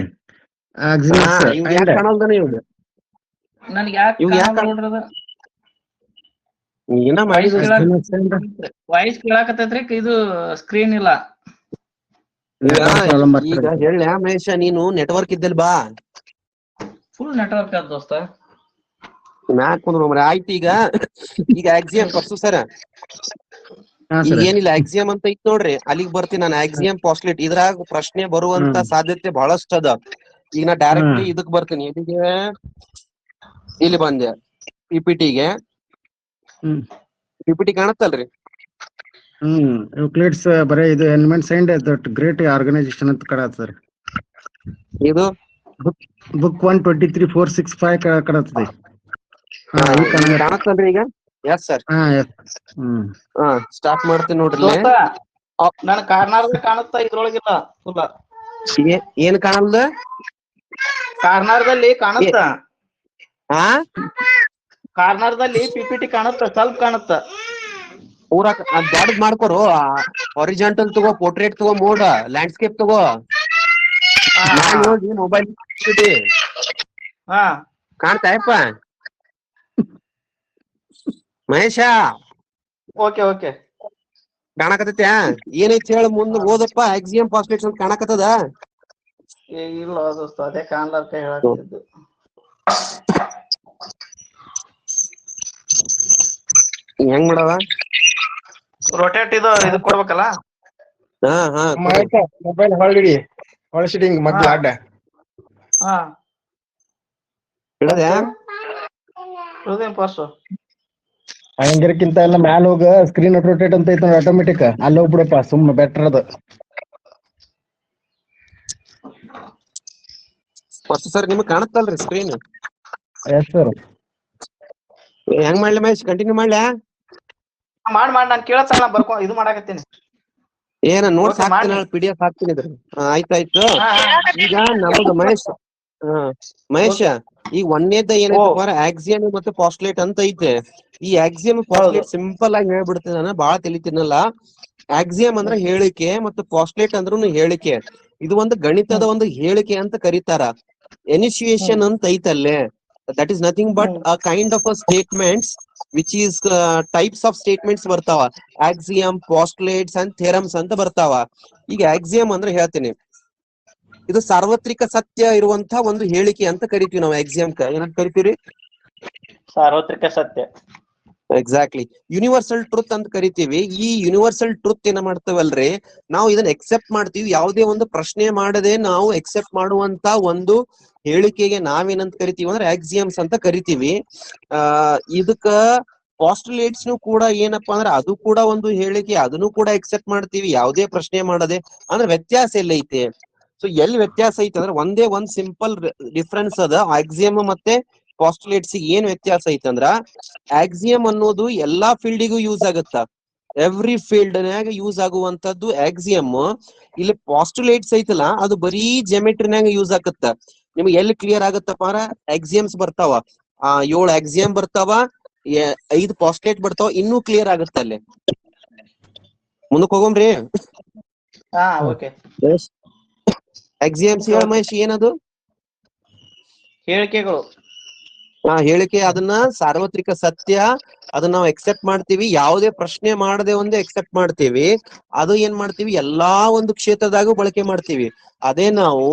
ಆಕ್ಸಿಮಸ್ ಇವ್ ಯಾಕೆ ಕಾಣಲ್ದಾನ ಇವ್ಗ? ನನ್ಗ ಯಾಕೆ ಕಾಣವಲ್ ನೋಡ್ರಿ ಅದ. ಏನ ಮಾಡಿದ ವಾಯ್ಸ್ ಕೇಳಾಕತ್ತೈತ್ರಿ, ಇದು ಸ್ಕ್ರೀನ್ ಇಲ್ಲ. ಈಗ ಹೇಳ ಮಹೇಶ, ನೀನು ನೆಟ್ವರ್ಕ್ ಇದ್ದಲ್ಲಿ ಬಾ. ಫುಲ್ ನೆಟ್ವರ್ಕ್ ಅದ ದೋಸ್ತ. ಮ್ಯಾಕ್ ಕುಂದ್ರ ಆಯ್ತು. ಈಗ ಆಕ್ಸಿಯಂ ಪರ್ಸು ಸರ, ಈಗ ಏನಿಲ್ಲ ಆಕ್ಸಿಯಂ ಅಂತ ಐತ್ ನೋಡ್ರಿ, ಅಲ್ಲಿಗ್ ಬರ್ತೀನಿ ನಾನು. ಆಕ್ಸಿಯಂ ಪಾಸ್ಟ್ಲೇಟ್ ಇದ್ರಾಗ ಪ್ರಶ್ನೆ ಬರುವಂತ ಸಾಧ್ಯತೆ ಬಹಳಷ್ಟ ಅದ. ಈಗ ನಾ ಡೈರೆಕ್ಟ್ಲಿ ಇದಕ್ ಬರ್ತೀನಿ. ಇಲ್ಲಿಗೆ ಇಲ್ಲಿ ಬಂದೆ ಪಿಪಿಟಿಗೆ. ಪಿಪಿಟಿ ಕಾಣತ್ತಲ್ರಿ? ಯೂಕ್ಲಿಡ್ಸ್ ಬರೀ ಇದು elements and that great organisation ಅಂತ ಕಾಣತ್ತದ್ರಿ. ಇದು ಬುಕ್ 123-465 ಕಾಣತ್ತದ್ರಿ. ಕಾಣತ್ತಲ್ರಿ ಈಗ? Yes sir. ಸ್ಟಾರ್ಟ್ ಮಾಡ್ತೀನಿ ನೋಡ್ರಿ. ನನ್ ಕಾರ್ನಾರ್ದ ಕಾಣುತ್ತಾ, ಇದ್ರೊಳಗಿಲ್ಲ. ಏನ್ ಕಾಣಲ್ದ? ಕಾರ್ನಾರ್ದಲ್ಲಿ ಕಾಣುತ್ತ. ಕಾರ್ನರ್ದಲ್ಲಿ ಪಿಪಿಟಿ ಕಾಣುತ್ತ, ಸ್ವಲ್ಪ ಕಾಣುತ್ತ. ಪೂರಾ ದೊಡ್ಡದ್ ಮಾಡ್ಕೊರು. ಹಾರಿಜಾಂಟಲ್ ತಗೋ, ಪೋರ್ಟ್ರೇಟ್ ತಗೋ, ಮೋಡ್ ಲ್ಯಾಂಡ್ಸ್ಕೇಪ್ ತಗೋ. ಹೋಗಿ ಮೊಬೈಲ್ ಕಾಣ್ತಾಯಪ್ಪ ಮಹೇಶ? ಓಕೆ ಕಾಣಕತ್ತೈತ್ಯಾ? ಏನೈತಿ ಹೇಳ, ಮುಂದ್ ಓದಪ್ಪ. ಆಕ್ಸಿಯಂ ಪಾಸ್ಟ್ಲೇಟ್ಸ್ ಅಂತ ಕಾಣಕತ್ತದ? ಇಲ್ಲ ದೋಸ್ತ, ಅದೇ ಕಾಣ್ಲಾರ್ಕ ಹೇಳಾಕತ್ತಿದ್ದು. ಹೆಂಗ್ ಮಾಡವ? ರೊಟೇಟ್ ಇದು ಕೊಡ್ಬೇಕಲ್ಲ? ಮೊಬೈಲ್ ಹೊಳ್ಸಿಡಿಂಗ್ ಮಗ್ಲ ಅಡ್ಡ ಹಂಗಿರಕ್ಕಿಂತ ಎಲ್ಲ ಮ್ಯಾಲ ಹೋಗ, ಸ್ಕ್ರೀನ್ ರೊಟೇಟ್ ಅಂತ ಐತ ಆಟೋಮೆಟಿಕ್, ಅಲ್ಲಿ ಹೋಗ್ಬಿಡಪ್ಪ. ಸುಮ್ನೆ ಬೆಟರ್ ಅದು. ಸರ್ ನಿಮಗ್ ಕಾಣುತ್ತಲ್ರಿ ಸ್ಕ್ರೀನ್? Yes sir. ಹೆಂಗ್ ಮಾಡ್ಲಿ ಮಹೇಶ್? ಕಂಟಿನ್ಯೂ ಮಾಡ್ಲ್ಯಾ? ಮಾಡ್ ನಾನ್ ಕೇಳತ್ತಲ್ಲ, ಬರ್ಕೊ ಇದು ಮಾಡಾಕತ್ತೀನಿ. ಏನ ನೋಟ್ಸ್ ಹಾಕ್ತೀನಿ, PDF ಹಾಕ್ತೀನಿ ಇದ್ರಿ. ಆಯ್ತಾಯ್ತು. ಈಗ ನಮಗ ಮಹೇಶ್ ಈಗ ಒಂದೇದ ಏನೈತಪ್ಪ, ಆಕ್ಸಿಯಂ ಮತ್ತು ಪಾಸ್ಟ್ಲೇಟ್ ಅಂತ ಐತೆ. ಈ ಆಕ್ಸಿಯಂ ಪಾಸ್ಟ್ಲೇಟ್ ಸಿಂಪಲ್ ಆಗಿ ಹೇಳ್ಬಿಡ್ತೀನಿ ನಾನು, ಬಾಳ ತಿಳಿತೀನಲ್ಲ. ಆಕ್ಸಿಯಂ ಅಂದ್ರೆ ಹೇಳಿಕೆ ಮತ್ತು ಪಾಸ್ಟ್ಲೇಟ್ ಅಂದ್ರೂ ಹೇಳಿಕೆ. ಇದು ಒಂದು ಗಣಿತದ ಒಂದು ಹೇಳಿಕೆ ಅಂತ ಕರೀತಾರ. ಎನಿಶಿಯೇಷನ್ ಅಂತ ಐತಲ್ಲೇ, that is nothing but a kind of a statements which is types of statements ಬರ್ತಾವ. ಆಕ್ಸಿಯಂ, ಪಾಸ್ಟ್ಲೇಟ್ಸ್ ಅಂಡ್ ಥಿಯರಮ್ಸ್ ಅಂತ ಬರ್ತಾವ. ಈಗ ಆಕ್ಸಿಯಂ ಅಂದ್ರೆ ಹೇಳ್ತೀನಿ, ಇದು ಸಾರ್ವತ್ರಿಕ ಸತ್ಯ ಇರುವಂತ ಒಂದು ಹೇಳಿಕೆ ಅಂತ ಕರಿತೀವಿ ನಾವು. ಆಕ್ಸಿಯಂಕ ಏನಂತ ಕರಿತೀವಿ? ಸಾರ್ವತ್ರಿಕ ಸತ್ಯ. ಎಕ್ಸಾಕ್ಟ್ಲಿ. ಯೂನಿವರ್ಸಲ್ ಟ್ರುತ್ ಅಂತ ಕರಿತೀವಿ. ಈ ಯೂನಿವರ್ಸಲ್ ಟ್ರುತ್ ಏನ ಮಾಡ್ತೇವಲ್ರಿ, ನಾವು ಇದನ್ನ ಎಕ್ಸೆಪ್ಟ್ ಮಾಡ್ತೀವಿ. ಯಾವುದೇ ಒಂದು ಪ್ರಶ್ನೆ ಮಾಡದೆ ನಾವು ಎಕ್ಸೆಪ್ಟ್ ಮಾಡುವಂತ ಒಂದು ಹೇಳಿಕೆಗೆ ನಾವೇನಂತ ಕರಿತೀವಿ ಅಂದ್ರೆ ಆಕ್ಸಿಯಮ್ಸ್ ಅಂತ ಕರಿತೀವಿ. ಇದಕ್ಕ ಪಾಸ್ಟುಲೇಟ್ಸ್ ಕೂಡ ಏನಪ್ಪಾ ಅಂದ್ರೆ ಅದು ಕೂಡ ಒಂದು ಹೇಳಿಕೆ, ಅದನ್ನು ಕೂಡ ಎಕ್ಸೆಪ್ಟ್ ಮಾಡ್ತೀವಿ ಯಾವುದೇ ಪ್ರಶ್ನೆ ಮಾಡದೆ. ಅಂದ್ರೆ ವ್ಯತ್ಯಾಸ ಎಲ್ಲೈತೆ? ಸೊ ಎಲ್ಲಿ ವ್ಯತ್ಯಾಸ ಐತೆ ಅಂದ್ರೆ ಒಂದೇ ಒಂದ್ ಸಿಂಪಲ್ ಡಿಫ್ರೆನ್ಸ್ ಅದ. ಆಕ್ಸಿಯಂ ಮತ್ತೆ ಪಾಸ್ಟುಲೇಟ್ಸ್ ಏನ್ ವ್ಯತ್ಯಾಸ ಐತಂದ್ರ, ಆಕ್ಸಿಯಂ ಅನ್ನೋದು ಎಲ್ಲಾ ಫೀಲ್ಡಿಗೂ ಯೂಸ್ ಆಗತ್ತ, ಎವ್ರಿ ಫೀಲ್ಡ್ ನಾಗ ಯೂಸ್ ಆಗುವಂತದ್ದು ಆಕ್ಸಿಯಂ. ಇಲ್ಲಿ ಪಾಸ್ಟುಲೇಟ್ಸ್ ಐತಲ್ಲ, ಅದು ಬರೀ ಜೆಮೆಟ್ರಿನಾಗ ಯೂಸ್ ಆಗತ್ತ. ನಿಮ್ಗೆ ಎಲ್ಲಿ ಕ್ಲಿಯರ್ ಆಗತ್ತಪ್ಪ ಅಂದ್ರ ಆಕ್ಸಿಯಮ್ಸ್ ಬರ್ತಾವ, 7 ಆಕ್ಸಿಯಂ ಬರ್ತಾವ, 5 ಪಾಸ್ಟುಲೇಟ್ ಬರ್ತಾವ, ಇನ್ನೂ ಕ್ಲಿಯರ್ ಆಗತ್ತ ಅಲ್ಲಿ. ಮುಂದಕ್ ಹೋಗೋಮ್ರಿ. ಆಕ್ಸಿಯಮ್ಸ್ ಹೇಳ ಮಹೇಶ್, ಏನದು? ಹೇಳಿಕೆಗಳು. ಹೇಳಿಕೆ. ಅದನ್ನ ಸಾರ್ವತ್ರಿಕ ಸತ್ಯ, ಅದನ್ನ ನಾವು ಎಕ್ಸೆಪ್ಟ್ ಮಾಡ್ತೀವಿ. ಯಾವುದೇ ಪ್ರಶ್ನೆ ಮಾಡದೆ ಒಂದು ಎಕ್ಸೆಪ್ಟ್ ಮಾಡ್ತೀವಿ. ಅದು ಏನ್ ಮಾಡ್ತೀವಿ, ಎಲ್ಲಾ ಒಂದು ಕ್ಷೇತ್ರದಾಗೂ ಬಳಕೆ ಮಾಡ್ತೀವಿ. ಅದೇ ನಾವು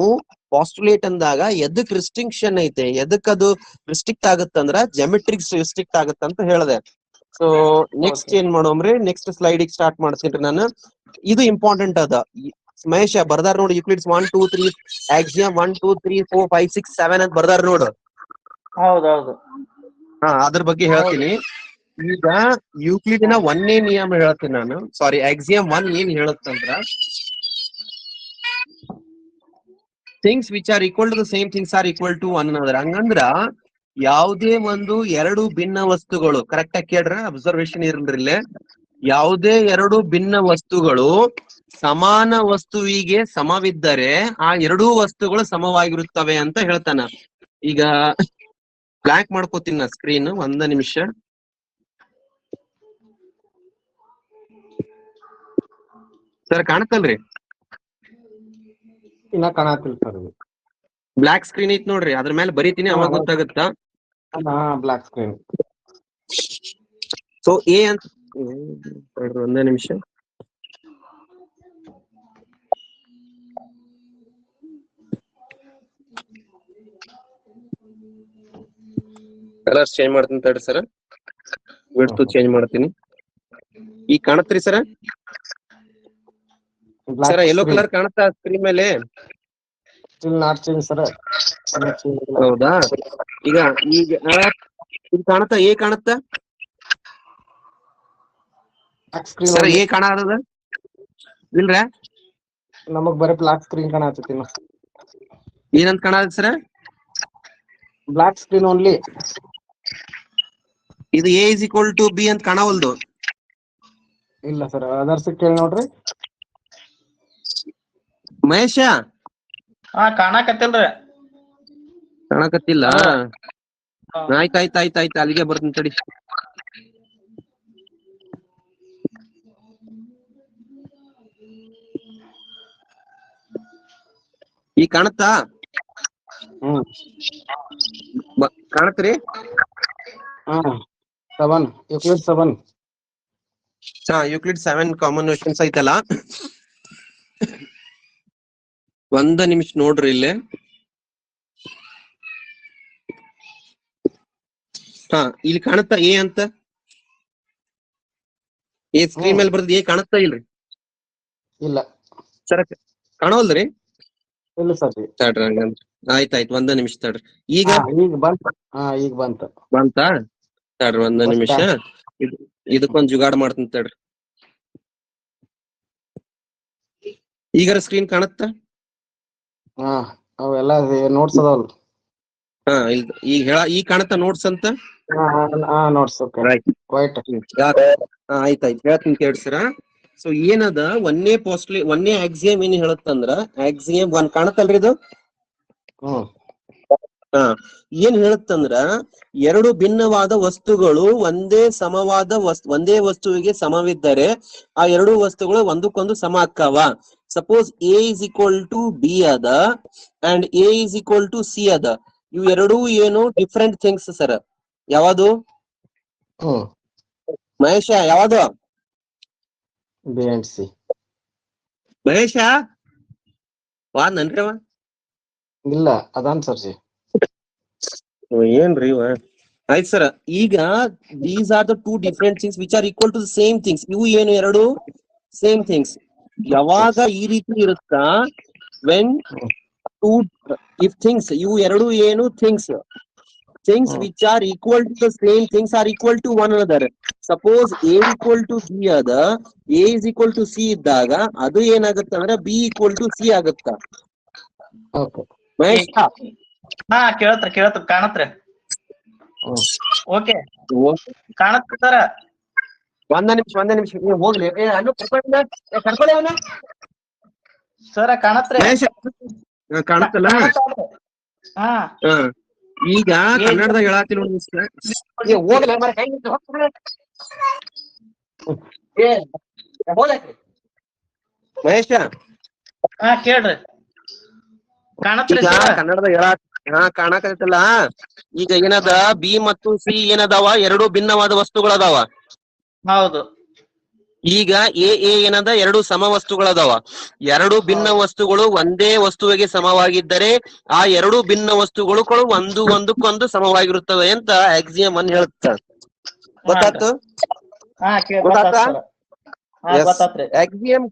ಪಾಸ್ಟುಲೇಟ್ ಅಂದಾಗ ಎದಕ್ ರಿಸ್ಟ್ರಿಕ್ಷನ್ ಐತೆ, ಎದಕ್ ಅದು ರಿಸ್ಟ್ರಿಕ್ಟ್ ಆಗತ್ತಂದ್ರ ಜೆಮೆಟ್ರಿಕ್ ರಿಸ್ಟ್ರಿಕ್ಟ್ ಆಗತ್ತಂತ ಹೇಳ್ದೆ. ಸೊ ನೆಕ್ಸ್ಟ್ ಏನ್ ಮಾಡೋಮ್ರಿ, ನೆಕ್ಸ್ಟ್ ಸ್ಲೈಡ್ ಸ್ಟಾರ್ಟ್ ಮಾಡ್ತೀನಿ ನಾನು. ಇದು ಇಂಪಾರ್ಟೆಂಟ್ ಅದ ಮಹೇಶ. ಬರ್ದಾರ ನೋಡಿ, ಯೂಕ್ಲಿಡ್ಸ್ 1 2 3 ಆಕ್ಸಿಯಂ 1 2 3 4 5 6 7 ಅಂತ ಬರ್ದಾರ ನೋಡು. ಹೌದೌದು. ಅದ್ರ ಬಗ್ಗೆ ಹೇಳ್ತೀನಿ. ಈಗ ಯೂಕ್ಲಿಡಿನ 1ನೇ ನಿಯಮ ಹೇಳ್ತೀನಿ ನಾನು. ಸಾರಿ, ಆಕ್ಸಿಯಂ 1 ಏನ್ ಹೇಳುತ್ತಂದ್ರ, things which are equal to the same things are equal to one another. ಹಂಗಂದ್ರ ಯಾವುದೇ ಒಂದು ಎರಡು ಭಿನ್ನ ವಸ್ತುಗಳು, ಕರೆಕ್ಟ್ ಆಗಿ ಕೇಳ್ರ, ಅಬ್ಸರ್ವೇಷನ್ ಇರ್ಲ್ರಿ ಇಲ್ಲೇ. ಯಾವುದೇ ಎರಡು ಭಿನ್ನ ವಸ್ತುಗಳು ಸಮಾನ ವಸ್ತುವಿಗೆ ಸಮವಿದ್ದರೆ ಆ ಎರಡೂ ವಸ್ತುಗಳು ಸಮವಾಗಿರುತ್ತವೆ ಅಂತ ಹೇಳ್ತಾನ. ಈಗ ಬ್ಲಾಕ್ ಮಾಡ್ಕೋತೀನಿ ನಾ ಸ್ಕ್ರೀನ್, ಒಂದ ನಿಮಿಷ. ಸರ್ ಕಾಣತ್ತಲ್ರಿ? ಇನ್ನ ಕಾಣತಿಲ್ಲ ಸರ್. ಬ್ಲಾಕ್ ಸ್ಕ್ರೀನ್ ಐತ್ ನೋಡ್ರಿ, ಅದ್ರ ಮೇಲೆ ಬರೀತೀನಿ, ಅವಾಗ ಗೊತ್ತಾಗುತ್ತಾ. Block screen. ಸೊ ಎ ಅಂತ, ಒಂದೇ ನಿಮಿಷ. ಕಲರ್ಸ್ ಚೇಂಜ್ ಮಾಡ್ತೀನಿ ತಡ್ರಿ ಸರ್, ವಿಡ್ತ್ ಚೇಂಜ್ ಮಾಡ್ತೀನಿ. ಈಗ ಕಾಣತ್ರಿ ಸರ? ಸರ ಯೆಲ್ಲೋ ಕಲರ್ ಕಾಣುತ್ತಾ ಸ್ಕ್ರೀನ್ ಮೇಲೆ? ಹೌದಾ? ಈಗ ಈಗ ಇದು ಕಾಣುತ್ತಾ? ಎ ಕಾಣುತ್ತಾ ಸರ್? ಎ ಕಾಣದ ಇಲ್ರ? ನಮಗ್ ಬರೀ ಬ್ಲಾಕ್ ಸ್ಕ್ರೀನ್ ಕಾಣತೈತಿ. ಏನಂತ ಕಾಣದ ಸರ? Black screen only. ಇದು A is equal to B ಅಂತ ಕಾಣವಲ್ದು. ಇಲ್ಲ ಸರ್, ಅದರ್ಸ್ ಕೇಳಿ ನೋಡ್ರಿ ಮಹೇಶ. ಕಾಣಕತ್ತಿಲ್ರಿ. ಕಾಣಕತ್ತಿಲ್ಲ? ಆಯ್ತಾಯ್ತಾಯ್ತಾಯ್ತು, ಅಲ್ಲಿಗೆ ಬರ್ತೀನಿ ತಡಿ. ಈಗ ಕಾಣುತ್ತಾ? ಕಾಣತ್ರಿ? 7 ಯೂಕ್ಲಿಡ್ 7. ಯೂಕ್ಲಿಡ್ 7 ಕಾಮನ್ ಕ್ವೆಶ್ಚನ್ಸ್ ಐತಲ್ಲ, ಒಂದ ನಿಮಿಷ ನೋಡ್ರಿ ಇಲ್ಲೇ. ಇಲ್ಲಿ ಕಾಣುತ್ತಾ ಎ ಅಂತ? ಎ ಸ್ಕ್ರೀನ್ ಮೇಲೆ ಬರ್ತದ, ಎ ಕಾಣುತ್ತಾ ಇಲ್ರಿ? ಇಲ್ಲ ಸರ್ ಕಾಣವಲ್ರಿ? ಇಲ್ಲ ಸರ್. ತಡ್ರಿ ಹಂಗಂದ್ರ ಆಯ್ತಾಯ್ತು, ಒಂದ ನಿಮಿಷ ತಡ್ರಿ. ಈಗ ಈಗ ಬಂತಾ? ತಡ್ರಿ ಒಂದ ನಿಮಿಷ, ಇದಕ್ಕೊಂದ್ ಜುಗಾಡ್ ಮಾಡ್ತೀನಿ ತಡ್ರಿ. ಈಗಾರ ಸ್ಕ್ರೀನ್ ಕಾಣುತ್ತಾ? ಅವೆಲ್ಲ ನೋಟ್ಸ್ ಅದಾವಲ್ಲ. ಈಗ ಕಾಣುತ್ತಾ ನೋಟ್ಸ್ ಅಂತ? ನೋಟ್ಸ್ ಆಯ್ತಾಯ್ತು, ಹೇಳ್ತೀನಿ ಕೇಳಿ ಸರ. ಸೊ ಏನದ ಒಂದೇ ಆಕ್ಸಿಯಮ್ ಏನ್ ಹೇಳುತ್ತಂದ್ರ, ಆಕ್ಸಿಯಮ್ 1 ಕಾಣುತ್ತಲ್ರಿ ಇದು? ಏನ್ ಹೇಳುತ್ತಂದ್ರ, ಎರಡು ಭಿನ್ನವಾದ ವಸ್ತುಗಳು ಒಂದೇ ವಸ್ತುವಿಗೆ ಸಮವಿದ್ದರೆ ಆ ಎರಡು ವಸ್ತುಗಳು ಒಂದಕ್ಕೊಂದು ಸಮ ಅಕ್ಕವ. Suppose A is equal to B ಅದ and A is equal to C ಅದ. ಇವು ಎರಡೂ ಏನು ಡಿಫ್ರೆಂಟ್ ಥಿಂಗ್ಸ್ ಸರ್. ಯಾವುದು ಮಹೇಶ? ಯಾವುದು? B and C. ಮಹೇಶ ವಾದ್ನನ್ರಿ ಅವ? ಇಲ್ಲ ಅದಾನ್ ಸರ್ ಜಿ. ಏನ್ರಿ ಆಯ್ತು ಸರ್. ಈಗ these are the 2 different things which are equal to the same things. ಇವು ಏನು ಎರಡು ಸೇಮ್ ಥಿಂಗ್ಸ್. ಯಾವಾಗ ಈ ರೀತಿ ಇರುತ್ತಾ, ವೆನ್ ಇಫ್ ಥಿಂಗ್ಸ್, ಇವು ಎರಡು ಏನು things which are equal to the same things are equal to one another. Suppose A equal to B ಅದ, A is equal to C ಇದ್ದಾಗ ಅದು ಏನಾಗುತ್ತೆ ಅಂದ್ರೆ ಬಿ ಈಕ್ವಲ್ ಟು ಸಿ ಆಗುತ್ತ. ಮಹೇಶ್ ಕೇಳತ್ರ ಕಾಣತ್ರಿ? ಓಕೆ ಕಾಣತ್ತ ಸರ. ಒಂದ ನಿಮಿಷ ಹೋಗ್ಲಿ. ಸರ ಕಾಣತ್ರಿ? ಕಾಣತ್ತಲ್ಲ? ಈಗ ಕನ್ನಡದಾಗ ಹೇಳತ್ತೀನಿ ನೋಡಿ ಮಹೇಶ. ಕೇಳ್ರಿ. ಈಗ ಕನ್ನಡದಾಗ ಕಾಣಕತ್ತಲ್ಲ. ಈಗ ಏನದ, ಬಿ ಮತ್ತು ಸಿ ಏನದಾವ, ಎರಡು ಭಿನ್ನವಾದ ವಸ್ತುಗಳದಾವ. ಹೌದು. ಈಗ ಎ ಏನದ, ಎರಡು ಸಮ ವಸ್ತುಗಳದಾವ. ಎರಡು ಭಿನ್ನ ವಸ್ತುಗಳು ಒಂದೇ ವಸ್ತುವಿಗೆ ಸಮವಾಗಿದ್ದರೆ ಆ ಎರಡು ಭಿನ್ನ ವಸ್ತುಗಳು ಒಂದಕ್ಕೊಂದು ಸಮವಾಗಿರುತ್ತವೆ ಅಂತ ಆಕ್ಸಿಯಮ್ ಅನ್ನು ಹೇಳುತ್ತ. ಗೊತ್ತಾಯ್ತು? ಆಕ್ಸಿಯಮ್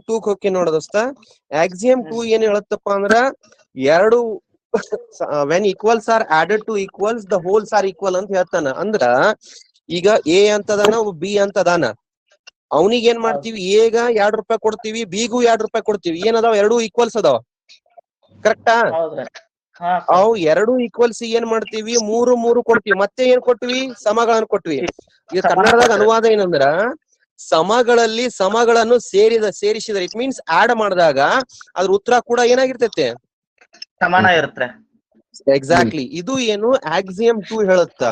2 ಹೋಗಿ ನೋಡ ದೋಸ್ತ. ಆಕ್ಸಿಯಮ್ 2 ಏನ್ ಹೇಳುತ್ತಪ್ಪ ಅಂದ್ರ, ಎರಡು when equals are added to equals the wholes are equal ಅಂತ ಹೇಳ್ತಾನ. ಅಂದ್ರ ಈಗ ಎ ಅಂತದಾನ, ಬಿ ಅಂತದಾನ. ಅವನಿಗೆ ಏನ್ ಮಾಡ್ತೀವಿ, ಎಗ ₹2 ಕೊಡ್ತೀವಿ, ಬಿಗೂ ₹2 ಕೊಡ್ತೀವಿ. ಏನದಾವ, ಎರಡು ಈಕ್ವಲ್ಸ್ ಅದಾವ. ಕರೆಕ್ಟಾ? ಅವು ಎರಡು ಈಕ್ವಲ್ಸ್ ಏನ್ ಮಾಡ್ತೀವಿ 3 ಕೊಡ್ತೀವಿ, ಮತ್ತೆ ಏನ್ ಕೊಟ್ವಿ ಸಮಗಳನ್ನ ಕೊಟ್ವಿ. ಈಗ ಕನ್ನಡದಾಗ ಅನುವಾದ ಏನಂದ್ರ ಸಮಗಳಲ್ಲಿ ಸಮಗಳನ್ನು ಸೇರಿಸಿದ್ರೆ ಇಟ್ ಮೀನ್ಸ್ ಆಡ್ ಮಾಡಿದಾಗ ಅದ್ರ ಉತ್ತರ ಕೂಡ ಏನಾಗಿರ್ತೈತೆ ಸಮಾನ ಇರುತ್ತೆ. ಎಕ್ಸಾಕ್ಟ್ಲಿ. ಇದು ಏನು ಆಕ್ಸಿಯಂ 2 ಹೇಳುತ್ತ,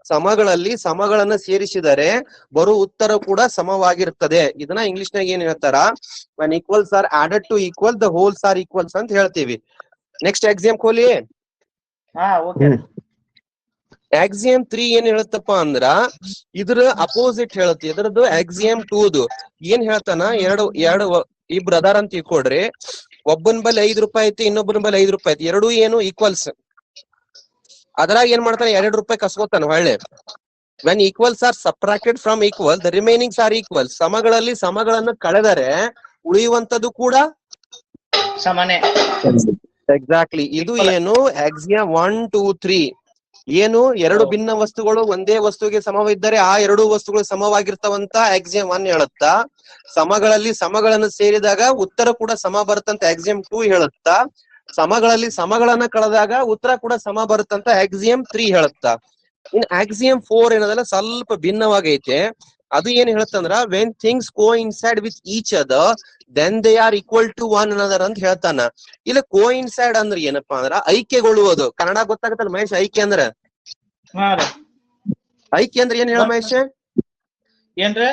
ಸಮಗಳಲ್ಲಿ ಸಮಗಳನ್ನ ಸೇರಿಸಿದರೆ ಬರೋ ಉತ್ತರ ಕೂಡ ಸಮವಾಗಿರ್ತದೆ. ಇದನ್ನ ಇಂಗ್ಲಿಷ್ ನಾಗ ಏನ್ ಹೇಳ್ತಾರ, when equals are added to equal the wholes are equals ಅಂತ ಹೇಳ್ತೀವಿ. ನೆಕ್ಸ್ಟ್ ಆಕ್ಸಿಯಂ ಕೋಲಿ. ಆಕ್ಸಿಯಂ 3 ಏನ್ ಹೇಳುತ್ತಪ್ಪ ಅಂದ್ರ ಇದ್ರ ಅಪೋಸಿಟ್ ಹೇಳುತ್ತೆ. ಇದ್ರದ್ದು ಆಕ್ಸಿಯಂ 2 ಏನ್ ಹೇಳ್ತಾನ, ಇಬ್ರು ಅದಾರ ಅಂತ ತಿಳ್ಕೊಡ್ರಿ, ಒಬ್ಬನ ಬಲ್ಲಿ 5 ರೂಪಾಯಿ ಐತಿ, ಇನ್ನೊಬ್ಬನ ಬಲ್ಲಿ 5 ರೂಪಾಯಿ ಐತಿ, ಎರಡೂ ಏನು ಈಕ್ವಲ್ಸ್. ಅದ್ರಾಗ ಏನ್ ಮಾಡ್ತಾನೆ, 2 ರೂಪಾಯಿ ಕಸ್ಕೋತಾನ ಹೊಳ್ಳೆ. when equals are subtracted from equal the remainings are equal. ಸಮಗಳಲ್ಲಿ ಸಮಗಳನ್ನು ಕಳೆದರೆ ಉಳಿಯುವಂತದ್ದು ಕೂಡ ಸಮಾನೆ. ಎಕ್ಸಾಕ್ಟ್ಲಿ. ಇದು ಏನು ಆಕ್ಸಿಯಂ 1 2 3 ಏನು ಎರಡು ಭಿನ್ನ ವಸ್ತುಗಳು ಒಂದೇ ವಸ್ತುವಿಗೆ ಸಮವಿದ್ದರೆ ಆ ಎರಡು ವಸ್ತುಗಳು ಸಮವಾಗಿರ್ತಾವಂತ ಆಕ್ಸಿಯಂ 1 ಹೇಳುತ್ತಾ, ಸಮಗಳಲ್ಲಿ ಸಮಗಳನ್ನು ಸೇರಿದಾಗ ಉತ್ತರ ಕೂಡ ಸಮ ಬರುತ್ತಂತ ಆಕ್ಸಿಯಂ 2 ಹೇಳುತ್ತಾ, ಸಮಗಳಲ್ಲಿ ಸಮಗಳನ್ನ ಕಳೆದಾಗ ಉತ್ತರ ಕೂಡ ಸಮ ಬರುತ್ತಂತ ಆಕ್ಸಿಯಂ 3 ಹೇಳುತ್ತಾ. ಇನ್ ಆಕ್ಸಿಯಂ 4 ಏನದಲ್ಲ ಸ್ವಲ್ಪ ಭಿನ್ನವಾಗೈತೆ. ಅದು ಏನ್ ಹೇಳುತ್ತಂದ್ರ when things coincide with each other then they are equal to one another ಅಂತ ಹೇಳ್ತಾನ. ಇಲ್ಲ ಕೋಇನ್ಸೈಡ್ ಅಂದ್ರೆ ಏನಪ್ಪಾ ಅಂದ್ರ ಐಕ್ಯಗೊಳ್ಳುವುದು. ಕನ್ನಡ ಗೊತ್ತಾಗತ್ತಲ್ಲ ಮಹೇಶ್, ಐಕ್ಯ ಅಂದ್ರ ಏನ್ ಹೇಳ ಮಹೇಶ್? ಏನ್ರಿ?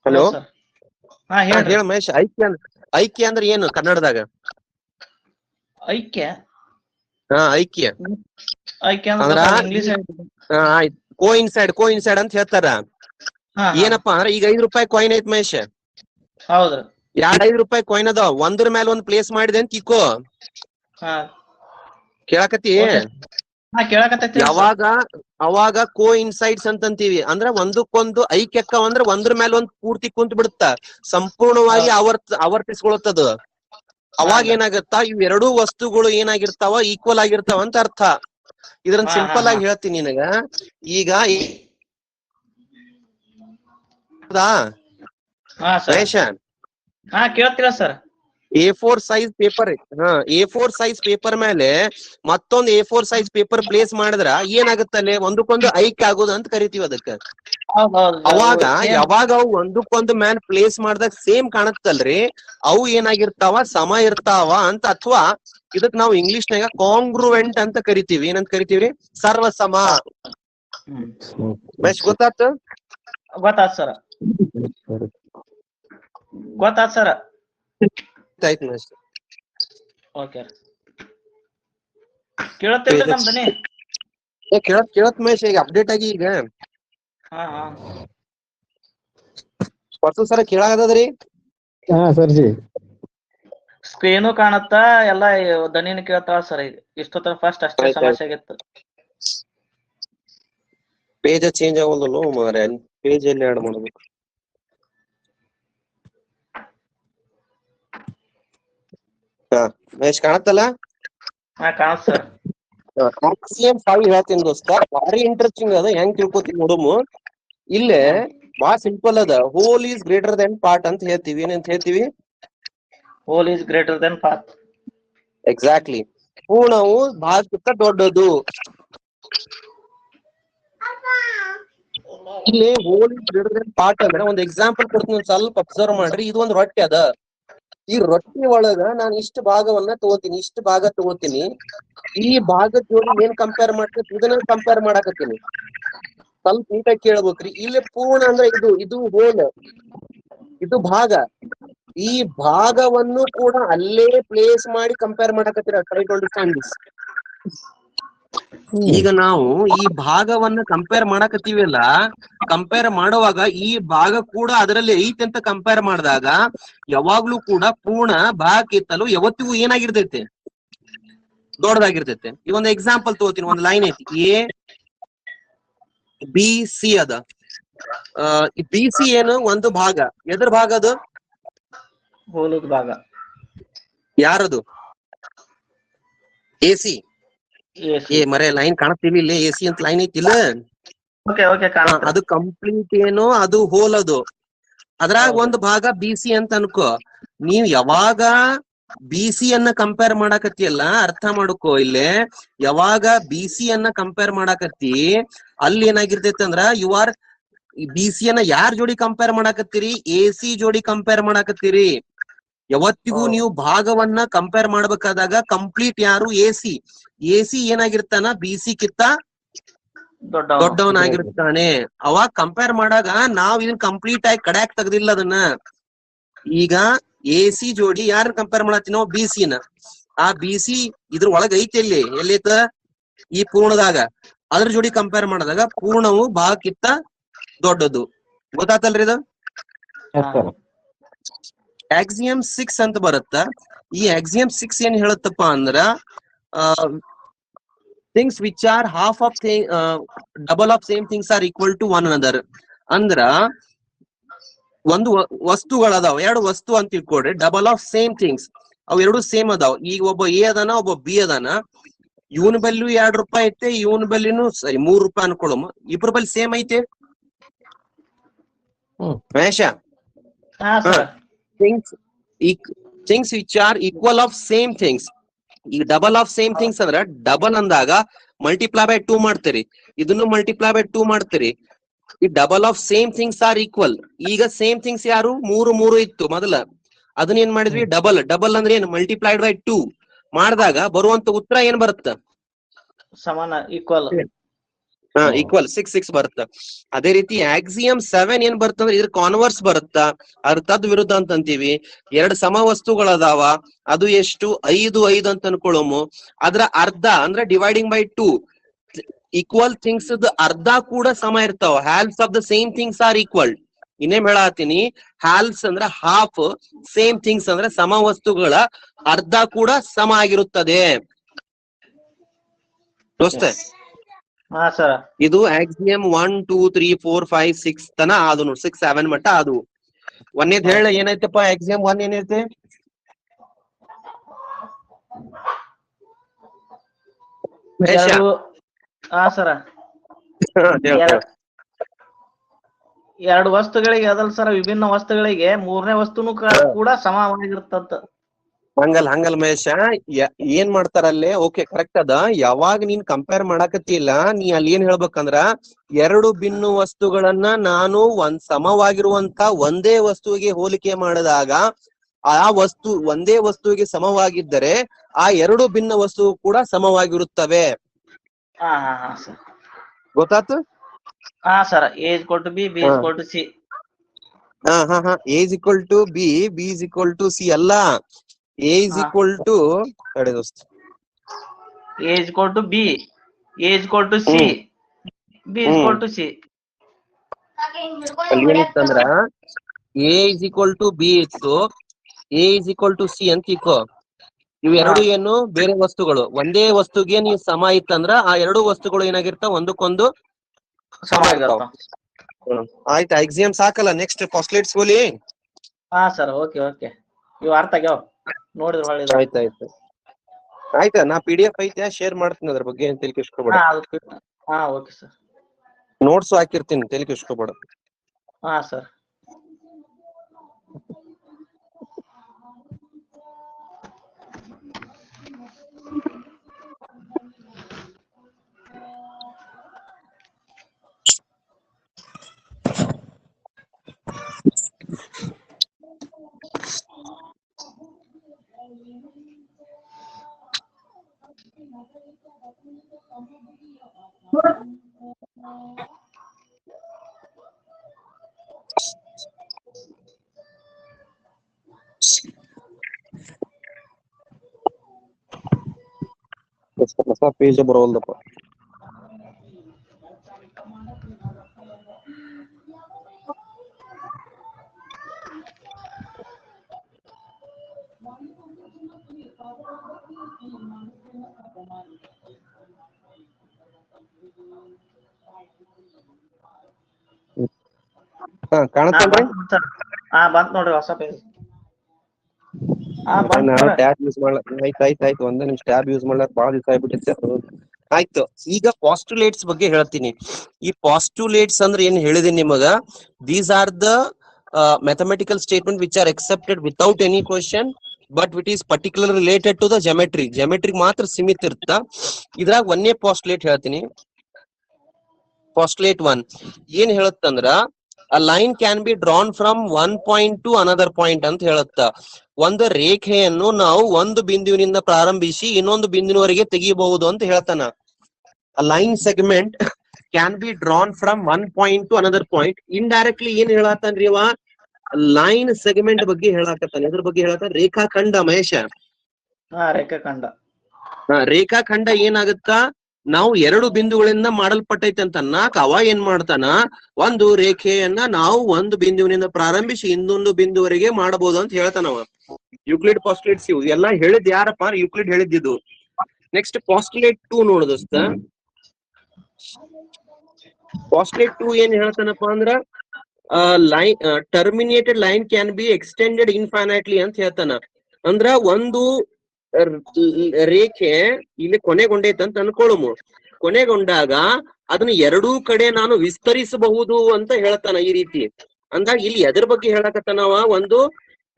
ಹಲೋ ಹೇಳ ಮಹೇಶ್. ಐಕ್ಯ ಅಂದ್ರೆ ಏನು ಕನ್ನಡದಾಗ? ಐಕ್ಯ ಅಂದ್ರ ಆಯ್ತು, ಕೋಇನ್ಸೈಡ್ ಅಂತ ಹೇಳ್ತಾರ. ಏನಪ್ಪಾ ಅಂದ್ರ ಈಗ 5 ರೂಪಾಯಿ ಕಾಯಿನ್ ಐತ್ ಮಹೇಶ್, ಹೌದ್ರಿ, 5 ರೂಪಾಯಿ ಕಾಯಿನ್ ಅದಾವ, ಒಂದ್ರ ಮೇಲೆ ಒಂದ್ ಪ್ಲೇಸ್ ಮಾಡಿದೆ ಅಂತ ಇಕ್ಕೋ. ಕೇಳಕತ್ತಿ? ಅವಾಗ ಕೋಇನ್ಸೈಡ್ಸ್ ಅಂತಂತೀವಿ. ಅಂದ್ರ ಒಂದಕ್ಕೊಂದು ಐಕ್ಯಕ್ಕ ಅಂದ್ರ ಒಂದ್ರ ಮೇಲೆ ಒಂದ್ ಪೂರ್ತಿ ಕುಂತ್ ಬಿಡುತ್ತ, ಸಂಪೂರ್ಣವಾಗಿ ಆವರ್ತಿಸ್ಕೊಳತ್ತದ. ಅವಾಗ ಏನಾಗತ್ತ, ಇವ್ ಎರಡೂ ವಸ್ತುಗಳು ಏನಾಗಿರ್ತಾವ, ಈಕ್ವಲ್ ಆಗಿರ್ತಾವ ಅಂತ ಅರ್ಥ. ಇದ್ರನ್ನ ಸಿಂಪಲ್ ಆಗಿ ಹೇಳ್ತೀನಿ ನಿನಗ. ಈಗ ಮಹೇಶ, ಕೇಳ್ತೀರಾ ಸರ್? A4 ಸೈಜ್ ಪೇಪರ್ ಮೇಲೆ ಮತ್ತೊಂದು A4 ಸೈಜ್ ಪೇಪರ್ ಪ್ಲೇಸ್ ಮಾಡಿದ್ರ ಏನಾಗುತ್ತಲ್ಲೇ ಒಂದಕ್ಕೊಂದು ಐಕ್ಯ ಆಗೋದು ಅಂತ ಕರಿತೀವಿ ಅದಕ್ಕ. ಅವಾಗ ಯಾವಾಗ ಅವು ಒಂದಕ್ಕೊಂದು ಮ್ಯಾಲ್ ಪ್ಲೇಸ್ ಮಾಡ್ದಾಗ ಸೇಮ್ ಕಾಣುತ್ತಲ್ರಿ, ಅವು ಏನಾಗಿರ್ತಾವ, ಸಮ ಇರ್ತಾವ ಅಂತ. ಅಥವಾ ಇದಕ್ ನಾವು ಇಂಗ್ಲಿಷ್ ನಾಗ ಕಾಂಗ್ರುವೆಂಟ್ ಅಂತ ಕರಿತೀವಿ. ಏನಂತ ಕರಿತೀವ್ರಿ? ಸರ್ವಸಮ. ಮಹೇಶ್ ಗೊತ್ತಾತ ಸರ್? ಆಯ್ತು ಮಹೇಶ್. ಓಕೆ, ಕೇಳತ್ತಿಲ್ಲ ನಮ್ದನಿ? ಕೇಳತ್ ಮಹೇಶ್, ಈಗ ಅಪ್ಡೇಟ್ ಆಗಿ ಈಗ ಪರ್ಸು ಸರ ಕೇಳಾಗದ್ರಿ. ಸರ್ಜಿ ಸ್ಕ್ರೀನು ಕಾಣತ್ತ, ಎಲ್ಲ ದನಿನ ಕೇಳ್ತಾಳ ಸರ್. ಈಗ ಇಷ್ಟೊತ್ತ ಫಸ್ಟ್ ಅಷ್ಟೇ ಸಮಸ್ಯೆ ಆಗಿತ್ತು. ಪೇಜ್ ಚೇಂಜ್ ಆಗೋದಲ್ಲ ಮಾರ್ರೆ, ಪೇಜ್ ಎಲ್ಲಿ ಆಡ್ ಮಾಡ್ಬೇಕು? ಮಹೇಶ್ ಕಾಣತ್ತಲ್ಲ? ಕಾಣತ್ ಸರ್. ಆಕ್ಸಿಯಂ 5 ಹೇಳ್ತೀನಿ ದೋಸ್ತ, ಭಾರಿ ಇಂಟ್ರೆಸ್ಟಿಂಗ್ ಅದ. ಹೆಂಗ್ ತಿಳ್ಕೊತೀವಿ ನೋಡುಮು. ಇಲ್ಲೇ ಬಾಳ ಸಿಂಪಲ್ ಅದ. Whole is greater than part ಅಂತ ಹೇಳ್ತೀವಿ. ಏನಂತ ಹೇಳ್ತೀವಿ? Whole is greater than part. Exactly. ಪೂರ್ಣವು ಭಾಗಕ್ಕಿಂತ ದೊಡ್ಡದು. ಇಲ್ಲಿ whole is greater than part ಅಂದ್ರೆ ಒಂದ್ ಎಕ್ಸಾಂಪಲ್ ಕೊಡ್ತೀನಿ, ಸ್ವಲ್ಪ ಅಬ್ಸರ್ವ್ ಮಾಡ್ರಿ. ಇದು ಒಂದ್ ರೊಟ್ಟಿ ಅದ. ಈ ರೊಟ್ಟಿ ಒಳಗ ನಾನು ಇಷ್ಟು ಭಾಗವನ್ನ ತಗೋತೀನಿ, ಇಷ್ಟು ಭಾಗ ತಗೋತೀನಿ. ಈ ಭಾಗದ ಜೋಡಿ ಏನ್ ಕಂಪೇರ್ ಮಾಡ್ತೀನಿ, ಇದನ್ನ ಕಂಪೇರ್ ಮಾಡಾಕತ್ತೀನಿ. ಸ್ವಲ್ಪ ನೀಟಾಗಿ ಕೇಳ್ಬೇಕ್ರಿ. ಇಲ್ಲಿ ಪೂರ್ಣ ಅಂದ್ರೆ ಇದು ಹೋಲ್, ಇದು ಭಾಗ. ಈ ಭಾಗವನ್ನು ಕೂಡ ಅಲ್ಲೇ ಪ್ಲೇಸ್ ಮಾಡಿ ಕಂಪೇರ್ ಮಾಡಾಕತ್ತೀರ. Try to understand this. ಈಗ ನಾವು ಈ ಭಾಗವನ್ನ ಕಂಪೇರ್ ಮಾಡಾಕತ್ತೀವಲ್ಲ, ಕಂಪೇರ್ ಮಾಡುವಾಗ ಈ ಭಾಗ ಕೂಡ ಅದರಲ್ಲಿ ಐತಿ ಅಂತ ಕಂಪೇರ್ ಮಾಡಿದಾಗ ಯಾವಾಗ್ಲೂ ಕೂಡ ಪೂರ್ಣ ಭಾಗಕ್ಕಿಂತಲೂ ಯಾವತ್ತಿಗೂ ಏನಾಗಿರ್ತೈತೆ, ದೊಡ್ಡದಾಗಿರ್ತೈತೆ. ಈ ಒಂದು ಎಕ್ಸಾಂಪಲ್ ತಗೋತೀನಿ. ಒಂದು ಲೈನ್ ಐತಿ, ABC ಅದ. BC ಏನು ಒಂದು ಭಾಗ. ಎದ್ರ ಭಾಗ ಅದು? ಹೋಲದ ಭಾಗ. ಯಾರದು? AC. ಮರೆ ಲೈನ್ ಕಾಣುತ್ತೀವಿ ಇಲ್ಲಿ, AC ಅಂತ ಲೈನ್ ಐತಿಲ್ಲ, ಅದು ಕಂಪ್ಲೀಟ್ ಏನು, ಅದು ಹೋಲ್. ಅದು ಅದ್ರಾಗ ಒಂದು ಭಾಗ BC ಅಂತ ಅನ್ಕೋ. ನೀವ್ ಯಾವಾಗ BC ಅನ್ನ ಕಂಪೇರ್ ಮಾಡಾಕತ್ತಿಯಲ್ಲ, ಅರ್ಥ ಮಾಡ್ಕೋ. ಇಲ್ಲೇ ಯಾವಾಗ BC ಅನ್ನ ಕಂಪೇರ್ ಮಾಡಾಕತ್ತಿ ಅಲ್ಲಿ ಏನಾಗಿರ್ತೈತಿ ಅಂದ್ರ ಯು ಆರ್ BC ಅನ್ನ ಯಾರ್ ಜೋಡಿ ಕಂಪೇರ್ ಮಾಡಾಕತ್ತೀರಿ? AC ಜೋಡಿ ಕಂಪೇರ್ ಮಾಡಾಕತ್ತೀರಿ. ಯಾವತ್ತಿಗೂ ನೀವು ಭಾಗವನ್ನ ಕಂಪೇರ್ ಮಾಡ್ಬೇಕಾದಾಗ ಕಂಪ್ಲೀಟ್ ಯಾರು? AC ಏನಾಗಿರ್ತಾನ? BC ಕಿತ್ತ ದೊಡ್ಡವನಾಗಿರ್ತಾನೆ. ಅವಾಗ ಕಂಪೇರ್ ಮಾಡಾಗ ನಾವ್ ಇದನ್ನ ಕಂಪ್ಲೀಟ್ ಆಗಿ ಕಡ್ಯಾಕ್ ತೆಗ್ದಿಲ್ಲ ಅದನ್ನ. ಈಗ AC ಜೋಡಿ ಯಾರ ಕಂಪೇರ್ ಮಾಡತ್ತೀವಿ ನಾವು? BC ನ. ಆ BC ಇದ್ರ ಒಳಗ ಐತಿ ಎಲ್ಲೈತ? ಈ ಪೂರ್ಣದಾಗ. ಅದ್ರ ಜೋಡಿ ಕಂಪೇರ್ ಮಾಡಿದಾಗ ಪೂರ್ಣವು ಭಾಗಕ್ಕಿಂತ ದೊಡ್ಡದು. ಗೊತ್ತಾತಲ್ರಿ ಇದು? ಆಕ್ಸಿಯಮ್ 6 ಅಂತ ಬರುತ್ತ. ಈ ಆಕ್ಸಿಯಮ್ 6 ಏನ್ ಹೇಳುತ್ತಪ್ಪ ಅಂದ್ರ things which are half of double of same things are equal to one another. ಅಂದ್ರ ಒಂದು ವಸ್ತುಗಳದಾವ, ಎರಡು ವಸ್ತು ಅಂತ ತಿಳ್ಕೊಡ್ರಿ. ಡಬಲ್ ಆಫ್ ಸೇಮ್ ಥಿಂಗ್ಸ್, ಅವ್ ಎರಡು ಸೇಮ್ ಅದಾವ. ಈಗ ಒಬ್ಬ ಎ ಅದಾನ, ಒಬ್ಬ ಬಿ ಅದಾನ. ಇವನ್ ಬಲ್ಲಿಯೂ ₹2 ಐತೆ, ಇವನ್ ಬಲ್ಲಿನೂ ಸರಿ ₹3 ಅನ್ಕೊಳ್ಳೋಮ. ಇಬ್ರ ಬಲ್ಲಿ ಸೇಮ್ ಐತೆ ಮಹೇಶ? Things which are equal of same things. ಈಗ ಡಬಲ್ ಆಫ್ ಸೇಮ್ ಥಿಂಗ್ಸ್ ಅಂದ್ರ ಡಬಲ್ ಅಂದಾಗ ಮಲ್ಟಿಪ್ಲೈ ಬೈ 2 ಮಾಡ್ತೀರಿ, ಇದನ್ನು ಮಲ್ಟಿಪ್ಲೈ ಬೈ 2 ಮಾಡ್ತೀರಿ. ಈ double of same things are equal. ಈಗ ಸೇಮ್ ಥಿಂಗ್ಸ್ ಯಾರು? 3 ಇತ್ತು ಮೊದಲ, ಅದನ್ನ ಏನ್ ಮಾಡಿದ್ವಿ? ಡಬಲ್ ಅಂದ್ರೆ ಏನು? ಮಲ್ಟಿಪ್ಲೈಡ್ ಬೈ 2 ಮಾಡಿದಾಗ ಬರುವಂತ ಉತ್ತರ ಏನ್ ಬರುತ್ತ? ಸಮಾನ, ಈಕ್ವಲ್. ಈಕ್ವಲ್ 6 ಬರುತ್ತ. ಅದೇ ರೀತಿ ಆಕ್ಸಿಯಮ್ 7 ಏನ್ ಬರ್ತಂದ್ರೆ ಇದ್ರ ಕಾನ್ವರ್ಸ್ ಬರುತ್ತ, ಅದ್ರ ತದ್ ವಿರುದ್ಧ ಅಂತ ಅಂತೀವಿ. 2 ಸಮ ವಸ್ತುಗಳದಾವ, ಅದು ಎಷ್ಟು? 5 ಅಂತ ಅನ್ಕೊಳ್ಳೋಮು. ಅದ್ರ ಅರ್ಧ ಅಂದ್ರೆ ಡಿವೈಡಿಂಗ್ ಬೈ 2. ಈಕ್ವಲ್ ಥಿಂಗ್ಸ್ ಅರ್ಧ ಕೂಡ ಸಮ ಇರ್ತಾವ. Halves of the same things are equal. ಇನ್ನೇನ್ ಹೇಳತ್ತೀನಿ? ಹ್ಯಾಲ್ಸ್ ಅಂದ್ರ ಹಾಫ್, ಸೇಮ್ ಥಿಂಗ್ಸ್ ಅಂದ್ರೆ ಸಮ ವಸ್ತುಗಳ ಅರ್ಧ ಕೂಡ ಸಮ ಆಗಿರುತ್ತದೆ. ದೋಸ್ತ, ಇದು ಆಕ್ಸಿಯಮ್ 1 2 3 4 5 6 ತನ ಆದು ನೋಡಿ. 6 7 ಮಟ್ಟ ಅದು. ಒಂದೇದ್ ಹೇಳ ಏನೈತಪ್ಪ? ಆಕ್ಸಿಯಮ್ 1 ಏನೈತೆ? ಎರಡು ವಸ್ತುಗಳಿಗೆ ಅದಲ್ ಸರ, ವಿಭಿನ್ನ ವಸ್ತುಗಳಿಗೆ ಮೂರನೇ ವಸ್ತುನು ಕೂಡ ಸಮವಾಗಿರ್ತಂತ. ಹಂಗಲ್ ಮಹೇಶ, ಏನ್ ಮಾಡ್ತಾರಲ್ಲೇ? ಓಕೆ, ಕರೆಕ್ಟ್ ಅದ. ಯಾವಾಗ ನೀನ್ ಕಂಪೇರ್ ಮಾಡಾಕತ್ತಿಲ್ಲ, ನೀ ಅಲ್ಲಿ ಏನ್ ಹೇಳ್ಬೇಕಂದ್ರ, 2 ಭಿನ್ನ ವಸ್ತುಗಳನ್ನ ನಾನು ಸಮವಾಗಿರುವಂತ ಒಂದೇ ವಸ್ತುವಿಗೆ ಹೋಲಿಕೆ ಮಾಡಿದಾಗ ಆ ವಸ್ತು ಒಂದೇ ವಸ್ತುವಿಗೆ ಸಮವಾಗಿದ್ದರೆ ಆ 2 ಭಿನ್ನ ವಸ್ತು ಕೂಡ ಸಮವಾಗಿರುತ್ತವೆ. ಗೊತ್ತಾತು? Sir, A = B, B = C. A = B, B = C ಅಲ್ಲ. A = ಕಡೆ ದೋಸ್ತ, A = B, A = C, B = C. ಅಲ್ಲಿ ಏನಿತ್ತಂದ್ರ A = B ಇತ್ತು, A = C ಅಂತ ಇಕ್ಕೋ. ಇವೆರಡು ಏನು? ಬೇರೆ ವಸ್ತುಗಳು. ಒಂದೇ ವಸ್ತುಗೆ ನೀವು ಸಮ ಇತ್ತಂದ್ರ ಆ 2 ವಸ್ತುಗಳು ಏನಾಗಿರ್ತಾವ? ಒಂದಕ್ಕೊಂದು ಸಮ ಇರ್ತಾವ. ಆಯ್ತು, ಎಕ್ಸಾಮ್ ಸಾಕಲ್ಲ. ನೆಕ್ಸ್ಟ್ ಪಾಸ್ಟ್ಲೇಟ್ಸ್ ಹೋಲಿ. Sir, okay. ಇವ್ ಅರ್ಥ ಆಗ್ಯಾವ ನೋಡಿದ್ರ ಹೊಳ್ಳಿ. ಆಯ್ತಾ? ನಾ PDF ಐತೆ, ಶೇರ್ ಮಾಡ್ತೀನಿ. ಅದ್ರ ಬಗ್ಗೆ ಏನ್ ತಲೆ ಕೆಡಿಸ್ಕೋಬೇಡ. Okay sir. ನೋಟ್ಸ್ ಹಾಕಿರ್ತೀನಿ, ತಲೆ ಕೆಡಿಸ್ಕೋಬೇಡ. ಸರ್. ಹೊಸ ಪೇಜ್ ಬರೋಲ್ದಪ್ಪ. ಕಾಣತ್ತಲ್ರಿ? ಬಂತ್ ನೋಡ್ರಿ ಹೊಸ ಪೇಜ್. ಟ್ಯಾಬ್ ಯೂಸ್ ಮಾಡ್ಲಕ್ ಆಯ್ತು. ಒಂದೇ ನಿಮಿಷ, ಟ್ಯಾಬ್ ಯೂಸ್ ಮಾಡ್ಲಕ್ ಬಾಳ ದಿವಸ ಆಗ್ಬಿಟ್ಟಿತ್ತು. ಆಯ್ತು, ಈಗ ಪಾಸ್ಟುಲೇಟ್ಸ್ ಬಗ್ಗೆ ಹೇಳ್ತೀನಿ. ಈ ಪಾಸ್ಟುಲೇಟ್ಸ್ ಅಂದ್ರೆ ಏನ್ ಹೇಳಿದೀನಿ ನಿಮಗ? These are the mathematical statement which are accepted without any question but it is particular related to the geometry ಮಾತ್ರ ಸೀಮಿತ ಇರುತ್ತ. ಇದ್ರಾಗ ಒಂದೇ ಪಾಸ್ಟುಲೇಟ್ ಹೇಳ್ತೀನಿ. ಪಾಸ್ಟುಲೇಟ್ 1 ಏನ್ ಹೇಳುತ್ತಂದ್ರ a line can be drawn from one point to another point ಅಂತ ಹೇಳುತ್ತ. ಒಂದು ರೇಖೆಯನ್ನು ನಾವು ಒಂದು ಬಿಂದುವಿನಿಂದ ಪ್ರಾರಂಭಿಸಿ ಇನ್ನೊಂದು ಬಿಂದುವಿನವರೆಗೆ ತೆಗಿಬಹುದು ಅಂತ ಹೇಳ್ತಾನ. a line segment can be drawn from one point to another point. Indirectly ಏನ್ ಹೇಳತ್ತಾನ್ರಿ ಅವ ಲೈನ್ ಸೆಗ್ಮೆಂಟ್ ಬಗ್ಗೆ ಹೇಳಾಕತ್ತಾನ. ಎದ್ರ ಬಗ್ಗೆ ಹೇಳತ್ತಾನ? ರೇಖಾಖಂಡ. ಮಹೇಶ, ರೇಖಾಖಂಡ. ರೇಖಾಖಂಡ ಏನಾಗುತ್ತಾ, ನಾವು ಎರಡು ಬಿಂದುಗಳಿಂದ ಮಾಡಲ್ಪಟ್ಟೈತೆ ಅಂತ ಅನ್ನಕ್ ಅವ ಏನ್ ಮಾಡ್ತಾನ, ಒಂದು ರೇಖೆಯನ್ನ ನಾವು ಒಂದು ಬಿಂದುವಿನಿಂದ ಪ್ರಾರಂಭಿಸಿ ಇನ್ನೊಂದು ಬಿಂದುವರೆಗೆ ಮಾಡಬಹುದು ಅಂತ ಹೇಳ್ತಾನವ. ಯೂಕ್ಲಿಡ್ ಪಾಸ್ಟುಲೇಟ್ಸ್ ಇವು ಎಲ್ಲ ಹೇಳಿದ್ ಯಾರಪ್ಪ? ಯೂಕ್ಲಿಡ್ ಹೇಳಿದ್ದು. ನೆಕ್ಸ್ಟ್ ಪಾಸ್ಟುಲೇಟ್ 2 ನೋಡು ದೋಸ್ತ. ಪಾಸ್ಟುಲೇಟ್ 2 ಏನ್ ಹೇಳ್ತಾನಪ್ಪ ಅಂದ್ರ line terminated line can be extended infinitely ಅಂತ ಹೇಳ್ತಾನ. ಅಂದ್ರ ಒಂದು ರೇಖೆ ಇಲ್ಲಿ ಕೊನೆಗೊಂಡೈತೆ ಅಂತ ಅನ್ಕೊಳ್ಳುಮು. ಕೊನೆಗೊಂಡಾಗ ಅದನ್ನ ಎರಡೂ ಕಡೆ ನಾನು ವಿಸ್ತರಿಸಬಹುದು ಅಂತ ಹೇಳ್ತಾನ. ಈ ರೀತಿ ಅಂದಾಗ ಇಲ್ಲಿ ಎದ್ರ ಬಗ್ಗೆ ಹೇಳಕತ್ತಾನವ? ಒಂದು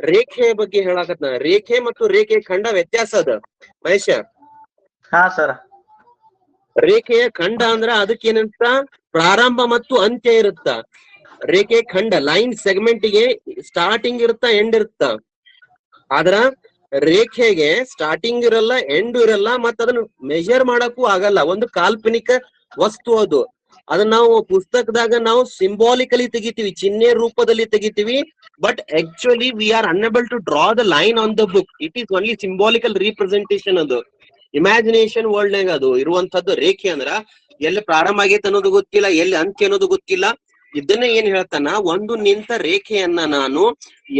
ರೇಖೆಯ ಬಗ್ಗೆ ಹೇಳಕತ್ತಾನ. ರೇಖೆ ಮತ್ತು ರೇಖೆ ಖಂಡ ವ್ಯತ್ಯಾಸ ಅದ ಮಹೇಶ. ಹಾ ಸರ್. ರೇಖೆಯ ಖಂಡ ಅಂದ್ರ ಅದಕ್ಕೇನಂತ ಪ್ರಾರಂಭ ಮತ್ತು ಅಂತ್ಯ ಇರುತ್ತ. ರೇಖೆ ಖಂಡ ಲೈನ್ ಸೆಗ್ಮೆಂಟ್ ಗೆ ಸ್ಟಾರ್ಟಿಂಗ್ ಇರುತ್ತ, ಎಂಡ್ ಇರುತ್ತ. ಆದ್ರ ರೇಖೆಗೆ ಸ್ಟಾರ್ಟಿಂಗ್ ಇರಲ್ಲ, ಎಂಡ್ ಇರಲ್ಲ, ಮತ್ತ ಅದನ್ನ ಮೆಜರ್ ಮಾಡಕ್ಕೂ ಆಗಲ್ಲ. ಒಂದು ಕಾಲ್ಪನಿಕ ವಸ್ತು ಅದು. ಅದನ್ನ ನಾವು ಪುಸ್ತಕದಾಗ ನಾವು ಸಿಂಬಾಲಿಕಲಿ ತೆಗಿತೀವಿ, ಚಿಹ್ನೆ ರೂಪದಲ್ಲಿ ತೆಗಿತೀವಿ. But actually we are unable to draw the line on the book. It is only symbolical representation. ಅದು ಇಮ್ಯಾಜಿನೇಷನ್ ವರ್ಲ್ಡ್ ನಾಗ ಅದು ಇರುವಂತದ್ದು. ರೇಖೆ ಅಂದ್ರ ಎಲ್ಲಿ ಪ್ರಾರಂಭ ಆಗೈತೆ ಅನ್ನೋದು ಗೊತ್ತಿಲ್ಲ, ಎಲ್ಲಿ ಅಂತ್ಯ ಅನ್ನೋದು ಗೊತ್ತಿಲ್ಲ. ಇದನ್ನ ಏನ್ ಹೇಳ್ತಾನ, ಒಂದು ನಿಂತ ರೇಖೆಯನ್ನ ನಾನು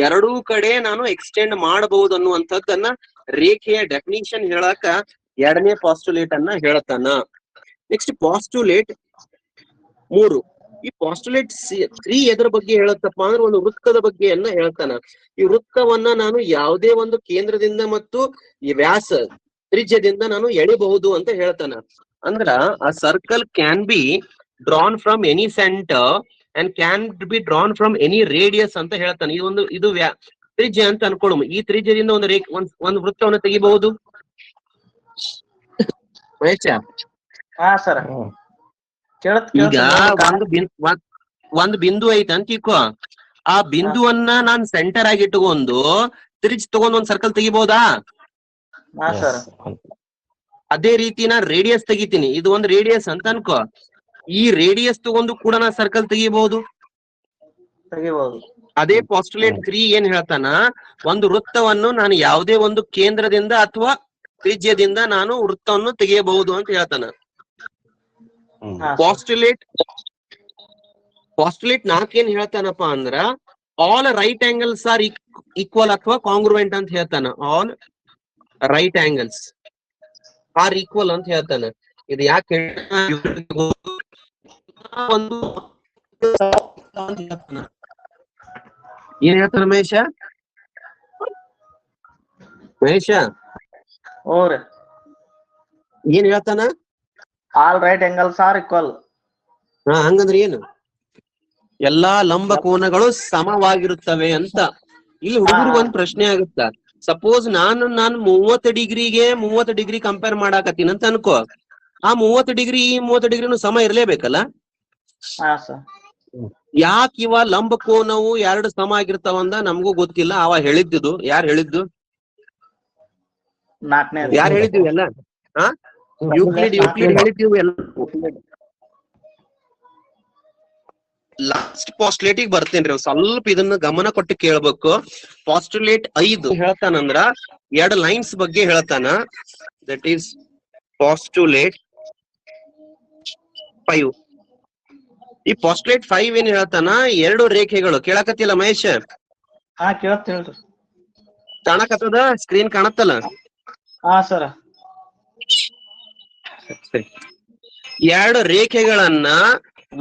ಎರಡೂ ಕಡೆ ನಾನು ಎಕ್ಸ್ಟೆಂಡ್ ಮಾಡಬಹುದು ಅನ್ನುವಂಥದ್ದನ್ನ ರೇಖೆಯ ಡೆಫಿನಿಷನ್ ಹೇಳಕ ಎರಡನೇ ಪಾಸ್ಟುಲೇಟ್ ಅನ್ನ ಹೇಳ್ತಾನ. Next postulate 3. ಈ ಪಾಸ್ಟುಲೇಟ್ 3 ಎದ್ರ ಬಗ್ಗೆ ಹೇಳತ್ತಪ್ಪ ಅಂದ್ರೆ ಒಂದು ವೃತ್ತದ ಬಗ್ಗೆಯನ್ನ ಹೇಳ್ತಾನ. ಈ ವೃತ್ತವನ್ನ ನಾನು ಯಾವುದೇ ಒಂದು ಕೇಂದ್ರದಿಂದ ಮತ್ತು ಈ ವ್ಯಾಸ ತ್ರಿಜ್ಯದಿಂದ ನಾನು ಎಳಿಬಹುದು ಅಂತ ಹೇಳ್ತಾನ. ಅಂದ್ರ ಆ circle can be drawn from any centre and can be drawn from any radius ಅಂತ ಹೇಳ್ತಾನೆ. ಇದು ತ್ರಿಜ್ಯ ಅಂತ ಅನ್ಕೊಳ್ಳು. ಈ ತ್ರಿಜ್ಯದಿಂದ ಒಂದು ವೃತ್ತವನ್ನು ತೆಗಿಬಹುದು ಮಹೇಶ. ಹಾ ಸರ್. ಈಗ ಒಂದು ಬಿಂದು ಐತೆ ಅಂತ ಇಕ್ಕೋ. ಆ ಬಿಂದುವನ್ನ ನಾನ್ ಸೆಂಟರ್ ಆಗಿ ಇಟ್ಟುಕೊಂಡು ತ್ರಿಜ್ ತಗೊಂಡ್ ಒಂದ್ ಸರ್ಕಲ್ ತೆಗಿಬಹುದಾ? ಅದೇ ರೀತಿ ನಾ ರೇಡಿಯಸ್ ತೆಗಿತೀನಿ. ಇದು ಒಂದು ರೇಡಿಯಸ್ ಅಂತ ಅನ್ಕೋ. ಈ ರೇಡಿಯಸ್ ತಗೊಂಡು ಕೂಡ ನಾ ಸರ್ಕಲ್ ತೆಗಿಬಹುದು. ಅದೇ ಪಾಸ್ಟುಲೇಟ್ 3 ಏನ್ ಹೇಳ್ತಾನ, ಒಂದು ವೃತ್ತವನ್ನು ನಾನು ಯಾವುದೇ ಒಂದು ಕೇಂದ್ರದಿಂದ ಅಥವಾ ತ್ರಿಜ್ಯದಿಂದ ನಾನು ವೃತ್ತವನ್ನು ತೆಗೆಯಬಹುದು ಅಂತ ಹೇಳ್ತಾನ. ಪಾಸ್ಟುಲೇಟ್ 4 ಏನ್ ಹೇಳ್ತಾನಪ್ಪ ಅಂದ್ರ all right angles are equal ಅಥವಾ ಕಾಂಗ್ರುವೆಂಟ್ ಅಂತ ಹೇಳ್ತಾನ. All right angles are equal ಅಂತ ಹೇಳ್ತಾನ. ಇದು ಯಾಕೆ ಒಂದು ಏನ್ ಹೇಳ್ತಾನ ಮಹೇಶ? ಏನ್ ಹೇಳ್ತಾನ? All right angles are equal. ಹಂಗಂದ್ರೆ ಏನು? ಎಲ್ಲಾ ಲಂಬ ಕೋನಗಳು ಸಮವಾಗಿರುತ್ತವೆ ಅಂತ. ಇಲ್ಲಿ ಹುಡುಗರು ಒಂದ್ ಪ್ರಶ್ನೆ ಆಗುತ್ತ. ಸಪೋಸ್ ನಾನು 30 ಡಿಗ್ರಿ ಕಂಪೇರ್ ಮಾಡಾಕತ್ತೀನಿ ಅಂತ ಅನ್ಕೋ. ಆ 30 ಡಿಗ್ರಿ ಈ 30 ಡಿಗ್ರಿನು ಸಮ ಇರ್ಲೇಬೇಕಲ್ಲ? ಯಾಕೆ ಇವ ಲಂಬ ಕೋನವು ಎರಡು ಸಮ ಆಗಿರ್ತಾವಂದ ನಮಗೂ ಗೊತ್ತಿಲ್ಲ. ಅವ ಹೇಳಿದ್ದು ಯಾರು ಹೇಳಿದ್ದು? ಯಾರು ಹೇಳಿದ್ವಿ ಎಲ್ಲ? ಯೂಕ್ಲಿಡ್ ಹೇಳಿದ್ದೀವಿ ಎಲ್ಲ. ಲಾಸ್ಟ್ ಪಾಸ್ಟುಲೇಟಿಗೆ ಬರ್ತೇನ್ರಿ. ಸ್ವಲ್ಪ ಇದನ್ನ ಗಮನ ಕೊಟ್ಟು ಕೇಳ್ಬೇಕು. ಪಾಸ್ಟುಲೇಟ್ 5 ಹೇಳ್ತಾನಂದ್ರ ಎರಡು ಲೈನ್ಸ್ ಬಗ್ಗೆ ಹೇಳ್ತಾನ. That is postulate 5. ಈ ಪಾಸ್ಟುಲೇಟ್ 5 ಏನ್ ಹೇಳ್ತಾನ, ಎರಡು ರೇಖೆಗಳು. ಕೇಳಕತ್ತಿಲ್ಲ ಮಹೇಶ್? ಕೇಳ್ರಿ. ಕಾಣಕತ್ತದ? ಸ್ಕ್ರೀನ್ ಕಾಣತ್ತಲ್ಲ? ಸರ್. ಎರಡು ರೇಖೆಗಳನ್ನ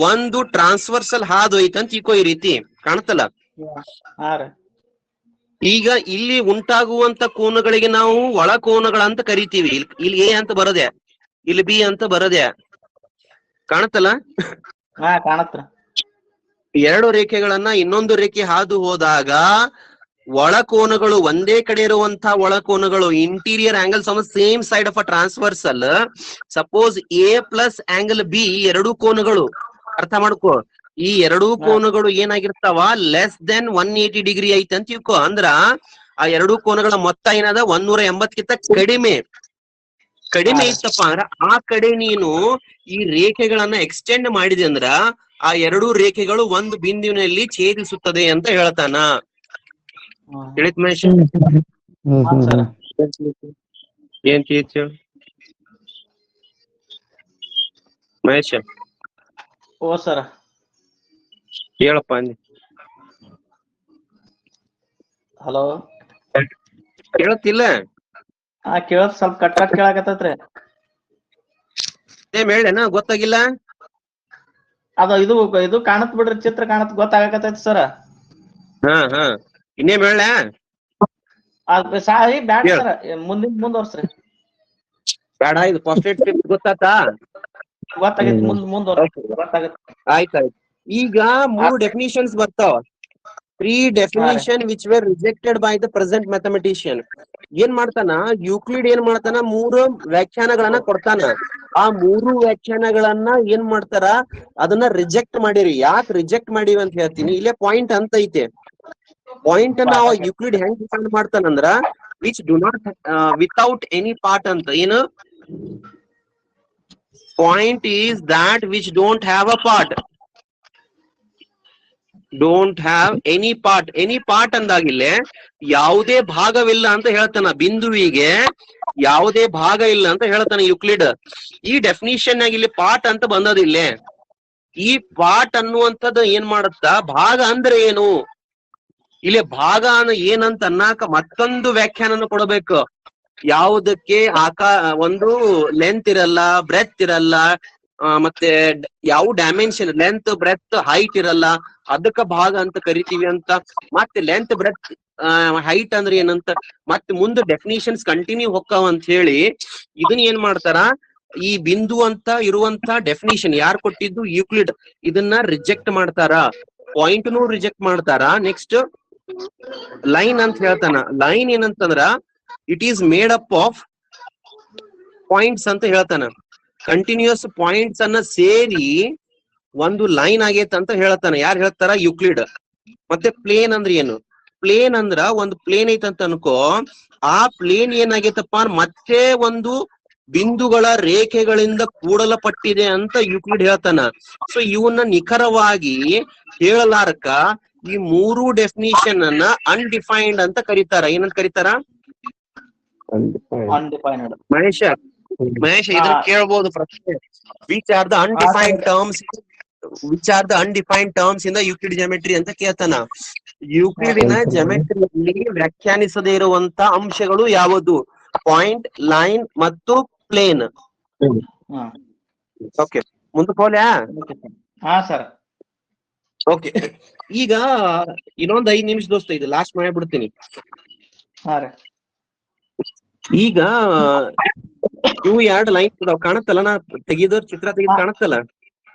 ಒಂದು ಟ್ರಾನ್ಸ್ವರ್ಸಲ್ ಹಾದು ಐತಂತ ಈಕೋ. ಈ ರೀತಿ ಕಾಣತ್ತಲ್ಲ? ಈಗ ಇಲ್ಲಿ ಉಂಟಾಗುವಂತ ಕೋನಗಳಿಗೆ ನಾವು ಒಳ ಕೋನಗಳಂತ ಕರಿತೀವಿ. ಇಲ್ಲಿ ಎ ಅಂತ ಬರದೆ, ಇಲ್ಲಿ ಬಿ ಅಂತ ಬರದೆ. ಕಾಣತ್ತಲ್ಲ? ಕಾಣತ್ತ. ಎರಡು ರೇಖೆಗಳನ್ನ ಇನ್ನೊಂದು ರೇಖೆ ಹಾದು ಹೋದಾಗ ಒಳ ಕೋನಗಳು ಒಂದೇ ಕಡೆ ಇರುವಂತಹ ಒಳ ಕೋನಗಳು, interior angles on the same side of a transversal. Suppose A plus angle B ಎರಡೂ ಕೋನಗಳು, ಅರ್ಥ ಮಾಡ್ಕೋ, ಈ ಎರಡೂ ಕೋನಗಳು ಏನಾಗಿರ್ತಾವ ಲೆಸ್ ದೆನ್ 180 ಡಿಗ್ರಿ ಐತೆ ಅಂತ ತಿಳ್ಕೊ. ಅಂದ್ರ ಆ ಎರಡೂ ಕೋನಗಳ ಮೊತ್ತ ಏನದ 180ಕ್ಕಿಂತ ಕಡಿಮೆ ಇತ್ತಪ್ಪ ಅಂದ್ರ ಆ ಕಡೆ ನೀನು ಈ ರೇಖೆಗಳನ್ನ ಎಕ್ಸ್ಟೆಂಡ್ ಮಾಡಿದೆ ಅಂದ್ರ ಆ ಎರಡೂ ರೇಖೆಗಳು ಒಂದು ಬಿಂದುವಿನಲ್ಲಿ ಛೇದಿಸುತ್ತದೆ ಅಂತ ಹೇಳ್ತಾನ. ತಿಳಿತ್ ಮಹೇಶ್? ಏನ್ ತಿಳಿತು ಮಹೇಶ್? ಓ ಸರ ಹೇಳಪ್ಪ ಅಂದಿ. ಹಲೋ ಕೇಳತ್ತಿಲ್ಲ? ಕೇಳತ್, ಸ್ವಲ್ಪ ಕಟ್ ಕಟ್ ಕೇಳಾಕತ್ತೈತ್ರಿ. ಹೇಳೇನ ಗೊತ್ತಾಗಿಲ್ಲ? ಅದು ಇದು ಕಾಣತ್ ಬಿಡ್ರಿ, ಚಿತ್ರ ಕಾಣತ್, ಗೊತ್ತಾಗಕತ್ತೈತಿ ಸರ. ಹಾ ಇನ್ನೇಮ್ ಹೇಳ? ಬ್ಯಾಡ ಸರ, ಮುಂದುವರ್ಸ್ರಿ. ಬೇಡ, ಇದು ಫಸ್ಟ್ ಏಡ್ ಸ್ಟೆಪ್ ಗೊತ್ತಾತಾ? ಗೊತ್ತಾಗೈತಿ, ಮುಂದುವರ್ಸ್ರಿ, ಗೊತ್ತಾಗತ್ತೆ. ಆಯ್ತಾಯ್ತು. ಈಗ 3 ಡೆಫಿನಿಷನ್ಸ್ ಬರ್ತಾವ. 3 definition which were rejected by the present mathematician. ಏನ್ ಮಾಡ್ತಾನ ಯೂಕ್ಲಿಡ್? ಏನ್ ಮಾಡ್ತಾನ 3 ವ್ಯಾಖ್ಯಾನಗಳನ್ನ ಕೊಡ್ತಾನ. ಆ 3 ವ್ಯಾಖ್ಯಾನಗಳನ್ನ ಏನ್ ಮಾಡ್ತಾರ, ಅದನ್ನ ರಿಜೆಕ್ಟ್ ಮಾಡಿರಿ. ಯಾಕೆ ರಿಜೆಕ್ಟ್ ಮಾಡಿವಿ ಅಂತ ಹೇಳ್ತೀನಿ. ಇಲ್ಲೇ ಪಾಯಿಂಟ್ ಅಂತ ಐತೆ. ಪಾಯಿಂಟ್ ಅನ್ನ ಯೂಕ್ಲಿಡ್ ಹೆಂಗ್ ಡಿಫೈನ್ ಮಾಡ್ತಾನಂದ್ರ which do not without any part ಅಂತ. ಏನು point is that which don't have a part, don't have any part. Any part ಅಂದಾಗಿಲ್ಲೇ ಯಾವುದೇ ಭಾಗವಿಲ್ಲ ಅಂತ ಹೇಳ್ತಾನ. ಬಿಂದುವಿಗೆ ಯಾವುದೇ ಭಾಗ ಇಲ್ಲ ಅಂತ ಹೇಳ್ತಾನೆ ಯೂಕ್ಲಿಡ್. ಈ ಡೆಫಿನಿಷನ್ ಆಗಿ ಇಲ್ಲಿ ಪಾರ್ಟ್ ಅಂತ ಬಂದದಿಲ್ಲೇ. ಈ ಪಾರ್ಟ್ ಅನ್ನುವಂಥದ್ದು ಏನ್ ಮಾಡುತ್ತಾ, ಭಾಗ ಅಂದ್ರೆ ಏನು, ಇಲ್ಲಿ ಭಾಗ ಏನಂತ ಅನ್ನಾಕ ಮತ್ತೊಂದು ವ್ಯಾಖ್ಯಾನ ಕೊಡಬೇಕು. ಯಾವುದಕ್ಕೆ ಒಂದು ಲೆಂತ್ ಇರಲ್ಲ, ಬ್ರೆತ್ ಇರಲ್ಲ, ಮತ್ತೆ ಯಾವ ಡೈಮೆನ್ಷನ್, ಲೆಂತ್ ಬ್ರೆತ್ ಹೈಟ್ ಇರಲ್ಲ, ಅದಕ್ಕ ಭಾಗ ಅಂತ ಕರಿತೀವಿ ಅಂತ. ಮತ್ತೆ ಲೆಂತ್ ಬ್ರೆತ್ ಹೈಟ್ ಅಂದ್ರೆ ಏನಂತ ಮತ್ತೆ ಮುಂದೆ ಡೆಫಿನಿಷನ್ಸ್ ಕಂಟಿನ್ಯೂ ಹೊಕ್ಕಾವ ಅಂತ ಹೇಳಿ ಇದನ್ನ ಏನ್ ಮಾಡ್ತಾರ, ಈ ಬಿಂದು ಅಂತ ಇರುವಂತ ಡೆಫಿನಿಷನ್ ಯಾರು ಕೊಟ್ಟಿದ್ದು, ಯೂಕ್ಲಿಡ್, ಇದನ್ನ ರಿಜೆಕ್ಟ್ ಮಾಡ್ತಾರ. ಪಾಯಿಂಟ್ ನು ರಿಜೆಕ್ಟ್ ಮಾಡ್ತಾರ. ನೆಕ್ಸ್ಟ್ ಲೈನ್ ಅಂತ ಹೇಳ್ತಾನ. ಲೈನ್ ಏನಂತಂದ್ರ it is made up of points ಅಂತ ಹೇಳ್ತಾನ. ಕಂಟಿನ್ಯೂಸ್ ಪಾಯಿಂಟ್ಸ್ ಅನ್ನ ಸೇರಿ ಒಂದು ಲೈನ್ ಆಗೇತ ಅಂತ ಹೇಳ್ತಾನ. ಯಾರು ಹೇಳ್ತಾರ? ಯೂಕ್ಲಿಡ್. ಮತ್ತೆ ಪ್ಲೇನ್ ಅಂದ್ರೆ ಏನು? ಪ್ಲೇನ್ ಅಂದ್ರ ಒಂದು ಪ್ಲೇನ್ ಐತಂತ ಅನ್ಕೋ, ಆ ಪ್ಲೇನ್ ಏನಾಗೈತಪ್ಪ ಮತ್ತೆ ಒಂದು ಬಿಂದುಗಳ ರೇಖೆಗಳಿಂದ ಕೂಡಲಪಟ್ಟಿದೆ ಅಂತ ಯೂಕ್ಲಿಡ್ ಹೇಳ್ತಾನ. ಸೊ ಇವನ್ನ ನಿಖರವಾಗಿ ಹೇಳಲಾರಕ ಈ 3 ಡೆಫಿನಿಷನ್ ಅನ್ನ ಅನ್ಡಿಫೈನ್ಡ್ ಅಂತ ಕರೀತಾರ. ಏನಂತ ಕರೀತಾರ? ಮಹೇಶ್ ಇದನ್ನ ಕೇಳ್ಬೋದು ಪ್ರಶ್ನೆ. Which are the undefined terms in the Euclid geometry ಅಂತ ಕೇಳ್ತಾನ. ಯೂಕ್ಲಿಡಿನ ಜಾಮೆಟ್ರಿಯಲ್ಲಿ ವ್ಯಾಖ್ಯಾನಿಸದೇ ಇರುವಂತ ಅಂಶಗಳು ಯಾವುದು? ಪಾಯಿಂಟ್, ಲೈನ್ ಮತ್ತು ಪ್ಲೇನ್. ಓಕೆ, ಮುಂದಕ್ಕೆ ಹೋಗ್ಯಾ? ಹಾ ಸರ್. ಓಕೆ, ಈಗ ಇನ್ನೊಂದ್ 5 ನಿಮಿಷ ದೋಸ್ತ, ಇದು ಲಾಸ್ಟ್ ಮಾಡ್ಬಿಡ್ತೀನಿ. ಈಗ ಇವು 2 ಲೈನ್ ಇದಾವ, ಕಾಣತ್ತಲ್ಲ? ನಾ ತೆಗಿದ ಚಿತ್ರ ತೆಗಿದ್ ಕಾಣತ್ತಲ್ಲ?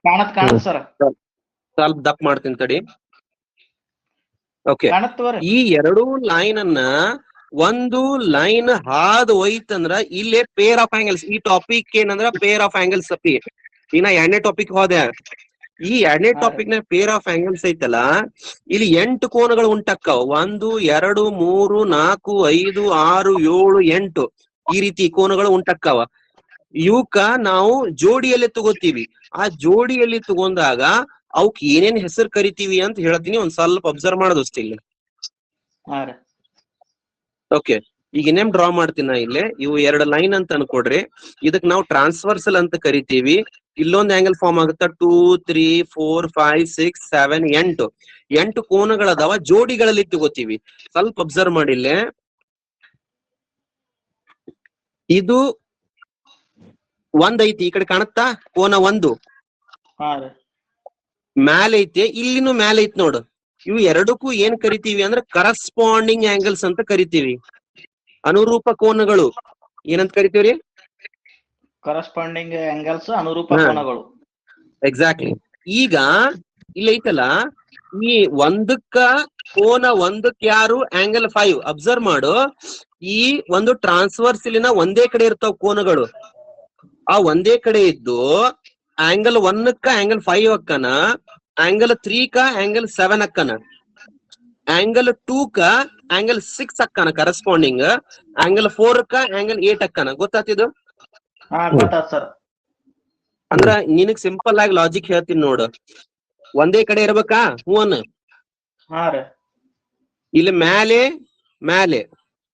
ಕಾಣತ್ ಸರ್. ಸ್ವಲ್ಪ ದಪ್ಪ ಮಾಡ್ತೀನಿ ತಡಿ. ಓಕೆ, ಈ 2 ಲೈನ್ ಅನ್ನ ಒಂದು ಲೈನ್ ಹಾದ್ ಹೋಯ್ತಂದ್ರ ಇಲ್ಲೇ ಪೇರ್ ಆಫ್ ಆಂಗಲ್ಸ್. ಈ ಟಾಪಿಕ್ ಏನಂದ್ರ ಪೇರ್ ಆಫ್ ಆಂಗಲ್ಸ್ ಅಪ್ಪಿ. ಇನ್ನ 2ನೇ ಟಾಪಿಕ್ ಹೋದೆ. ಈ 2ನೇ ಟಾಪಿಕ್ ನ ಪೇರ್ ಆಫ್ ಆಂಗಲ್ಸ್ ಐತಲ್ಲ, ಇಲ್ಲಿ 8 ಕೋನಗಳು ಉಂಟಕ್ಕವ. 1 2 3 4 5 6 7 8 ಈ ರೀತಿ ಕೋನಗಳು ಉಂಟಕ್ಕವ. ಇವಕ್ಕ ನಾವು ಜೋಡಿಯಲ್ಲಿ ತಗೋತೀವಿ. ಆ ಜೋಡಿಯಲ್ಲಿ ತಗೊಂಡಾಗ ಅವಕ್ ಏನೇನ್ ಹೆಸರು ಕರಿತೀವಿ ಅಂತ ಹೇಳ್ತೀನಿ, ಒಂದ್ ಸ್ವಲ್ಪ ಅಬ್ಸರ್ವ್ ಮಾಡೋದಷ್ಟೇ ಇಲ್ಲಿ. ಓಕೆ, ಈಗ ಏನೇನ್ ಡ್ರಾ ಮಾಡ್ತೀನಿ ನಾ ಇಲ್ಲಿ. ಇವು 2 ಲೈನ್ ಅಂತ ಅನ್ಕೊಡ್ರಿ. ಇದಕ್ ನಾವು ಟ್ರಾನ್ಸ್ವರ್ಸಲ್ ಅಂತ ಕರಿತೀವಿ. ಇಲ್ಲೊಂದ್ ಆಂಗಲ್ ಫಾರ್ಮ್ ಆಗುತ್ತಾ 2 3 4 5 6 7 8 ಕೋನಗಳದಾವ. ಜೋಡಿಗಳಲ್ಲಿ ತಗೋತೀವಿ. ಸ್ವಲ್ಪ ಅಬ್ಸರ್ವ್ ಮಾಡಿಲ್ಲೇ. ಇದು ಒಂದ್ ಐತಿ, ಈ ಕಡೆ ಕಾಣುತ್ತಾ? ಕೋನ 1 ಮ್ಯಾಲ ಐತೆ, ಇಲ್ಲಿನೂ ಮ್ಯಾಲ ಐತಿ ನೋಡು. ಇವು 2ಕ್ಕೂ ಏನ್ ಕರಿತೀವಿ ಅಂದ್ರೆ ಕರಸ್ಪಾಂಡಿಂಗ್ ಆಂಗಲ್ಸ್ ಅಂತ ಕರಿತೀವಿ. ಅನುರೂಪ ಕೋನಗಳು ಏನಂತ ಕರಿತೀವ್ರಿ? ಕರಸ್ಪಾಂಡಿಂಗ್ ಆಂಗಲ್ಸ್, ಅನುರೂಪ ಕೋನಗಳು. ಎಕ್ಸಾಕ್ಟ್ಲಿ. ಈಗ ಇಲ್ಲಿ ಐತಲ್ಲ, ಈ ಒಂದಕ್ಕ ಕೋನ ಒಂದಕ್ಕೆ ಯಾರು ಆಂಗಲ್ 5 ಅಬ್ಸರ್ವ್ ಮಾಡು. ಈ ಒಂದು ಟ್ರಾನ್ಸ್ವರ್ಸ್ ಇಲ್ಲಿನ ಒಂದೇ ಕಡೆ ಇರ್ತಾವ ಕೋನಗಳು. ಆ ಒಂದೇ ಕಡೆ ಇದ್ದು ಆಂಗಲ್ 1ಕ್ಕ ಆಂಗಲ್ 5 ಅಕ್ಕನ, ಆಂಗಲ್ 3ಕ್ಕ ಆಂಗಲ್ 7 ಅಕ್ಕನ, ಆಂಗಲ್ 2ಕ್ಕ ಆಂಗಲ್ 6 ಅಕ್ಕನ ಕರೆಸ್ಪಾಂಡಿಂಗ್, ಆಂಗಲ್ 4ಕ್ಕ ಆಂಗಲ್ 8 ಅಕ್ಕನ. ಗೊತ್ತಾತಿದು? ಹಾ ಗೊತ್ತಾತ್ ಸರ್. ಅಂದ್ರ ನಿನಗ್ ಸಿಂಪಲ್ ಆಗಿ ಲಾಜಿಕ್ ಹೇಳ್ತೀನಿ ನೋಡು. ಒಂದೇ ಕಡೆ ಇರ್ಬೇಕಾ? ಹೂವನ್. ಹಾ ರೀ. ಇಲ್ಲಿ ಮ್ಯಾಲೆ ಮ್ಯಾಲೆ,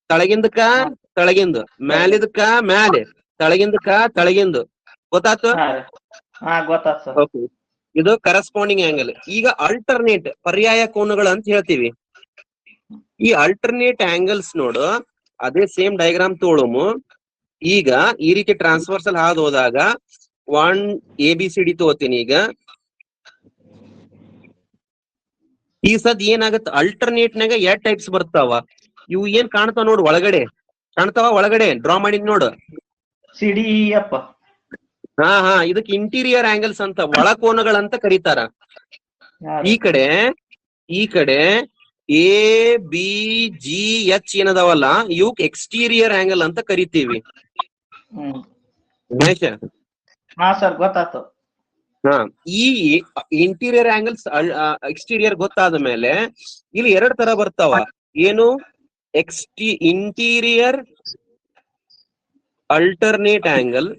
ತಳಗಿಂದಕ್ಕ ತಳಗಿಂದು, ಮ್ಯಾಲಿದಕ್ಕ ಮ್ಯಾಲೆ, ತಳಗಿಂದಕ್ಕ ತಳಗಿಂದು. ಗೊತ್ತಾತು? ಹಾ ರೀ. ಹಾ ಗೊತ್ತಾತ್ ಸರ್. ಓಕೆ, ಇದು ಕರೆಸ್ಪಾಂಡಿಂಗ್ ಆಂಗಲ್. ಈಗ ಅಲ್ಟರ್ನೇಟ್ ಪರ್ಯಾಯ ಕೋನಗಳು ಅಂತ ಹೇಳ್ತೀವಿ. ಈ ಅಲ್ಟರ್ನೇಟ್ ಆಂಗಲ್ಸ್ ನೋಡು, ಅದೇ ಸೇಮ್ ಡಯಾಗ್ರಾಮ್ ತೋಳಮು. ಈಗ ಈ ರೀತಿ ಟ್ರಾನ್ಸ್ಫರ್ಸಲ್ ಹಾದು ಹೋದಾಗ 1 ABCD ತಗೋತೀನಿ. ಈಗ ಈ ಸದ್ ಏನಾಗತ್ತ, ಅಲ್ಟರ್ನೇಟ್ ನಾಗ 2 ಟೈಪ್ಸ್ ಬರ್ತಾವ. ಇವು ಏನ್ ಕಾಣ್ತಾವ ನೋಡು, ಒಳಗಡೆ ಕಾಣ್ತಾವ, ಒಳಗಡೆ ಡ್ರಾ ಮಾಡಿದ್ ನೋಡು, CDEF. ಹಾ ಇದಕ್ ಇಂಟೀರಿಯರ್ ಆಂಗಲ್ಸ್ ಅಂತ, ಒಳ ಕೋನಗಳಂತ ಕರೀತಾರ. ಈ ಕಡೆ ABGH ಏನದಾವಲ್ಲ, ಇವಕ್ ಎಕ್ಸ್ಟೀರಿಯರ್ ಆಂಗಲ್ ಅಂತ ಕರಿತೀವಿ. ಮಹೇಶ? ಹಾ ಸರ್ ಗೊತ್ತಾತು. ಹಾ, ಈ ಇಂಟೀರಿಯರ್ ಆಂಗಲ್ಸ್ ಎಕ್ಸ್ಟೀರಿಯರ್ ಗೊತ್ತಾದ ಮೇಲೆ ಇಲ್ಲಿ 2 ತರ ಬರ್ತಾವ. ಏನು? ಇಂಟೀರಿಯರ್ ಅಲ್ಟರ್ನೇಟ್ ಆಂಗಲ್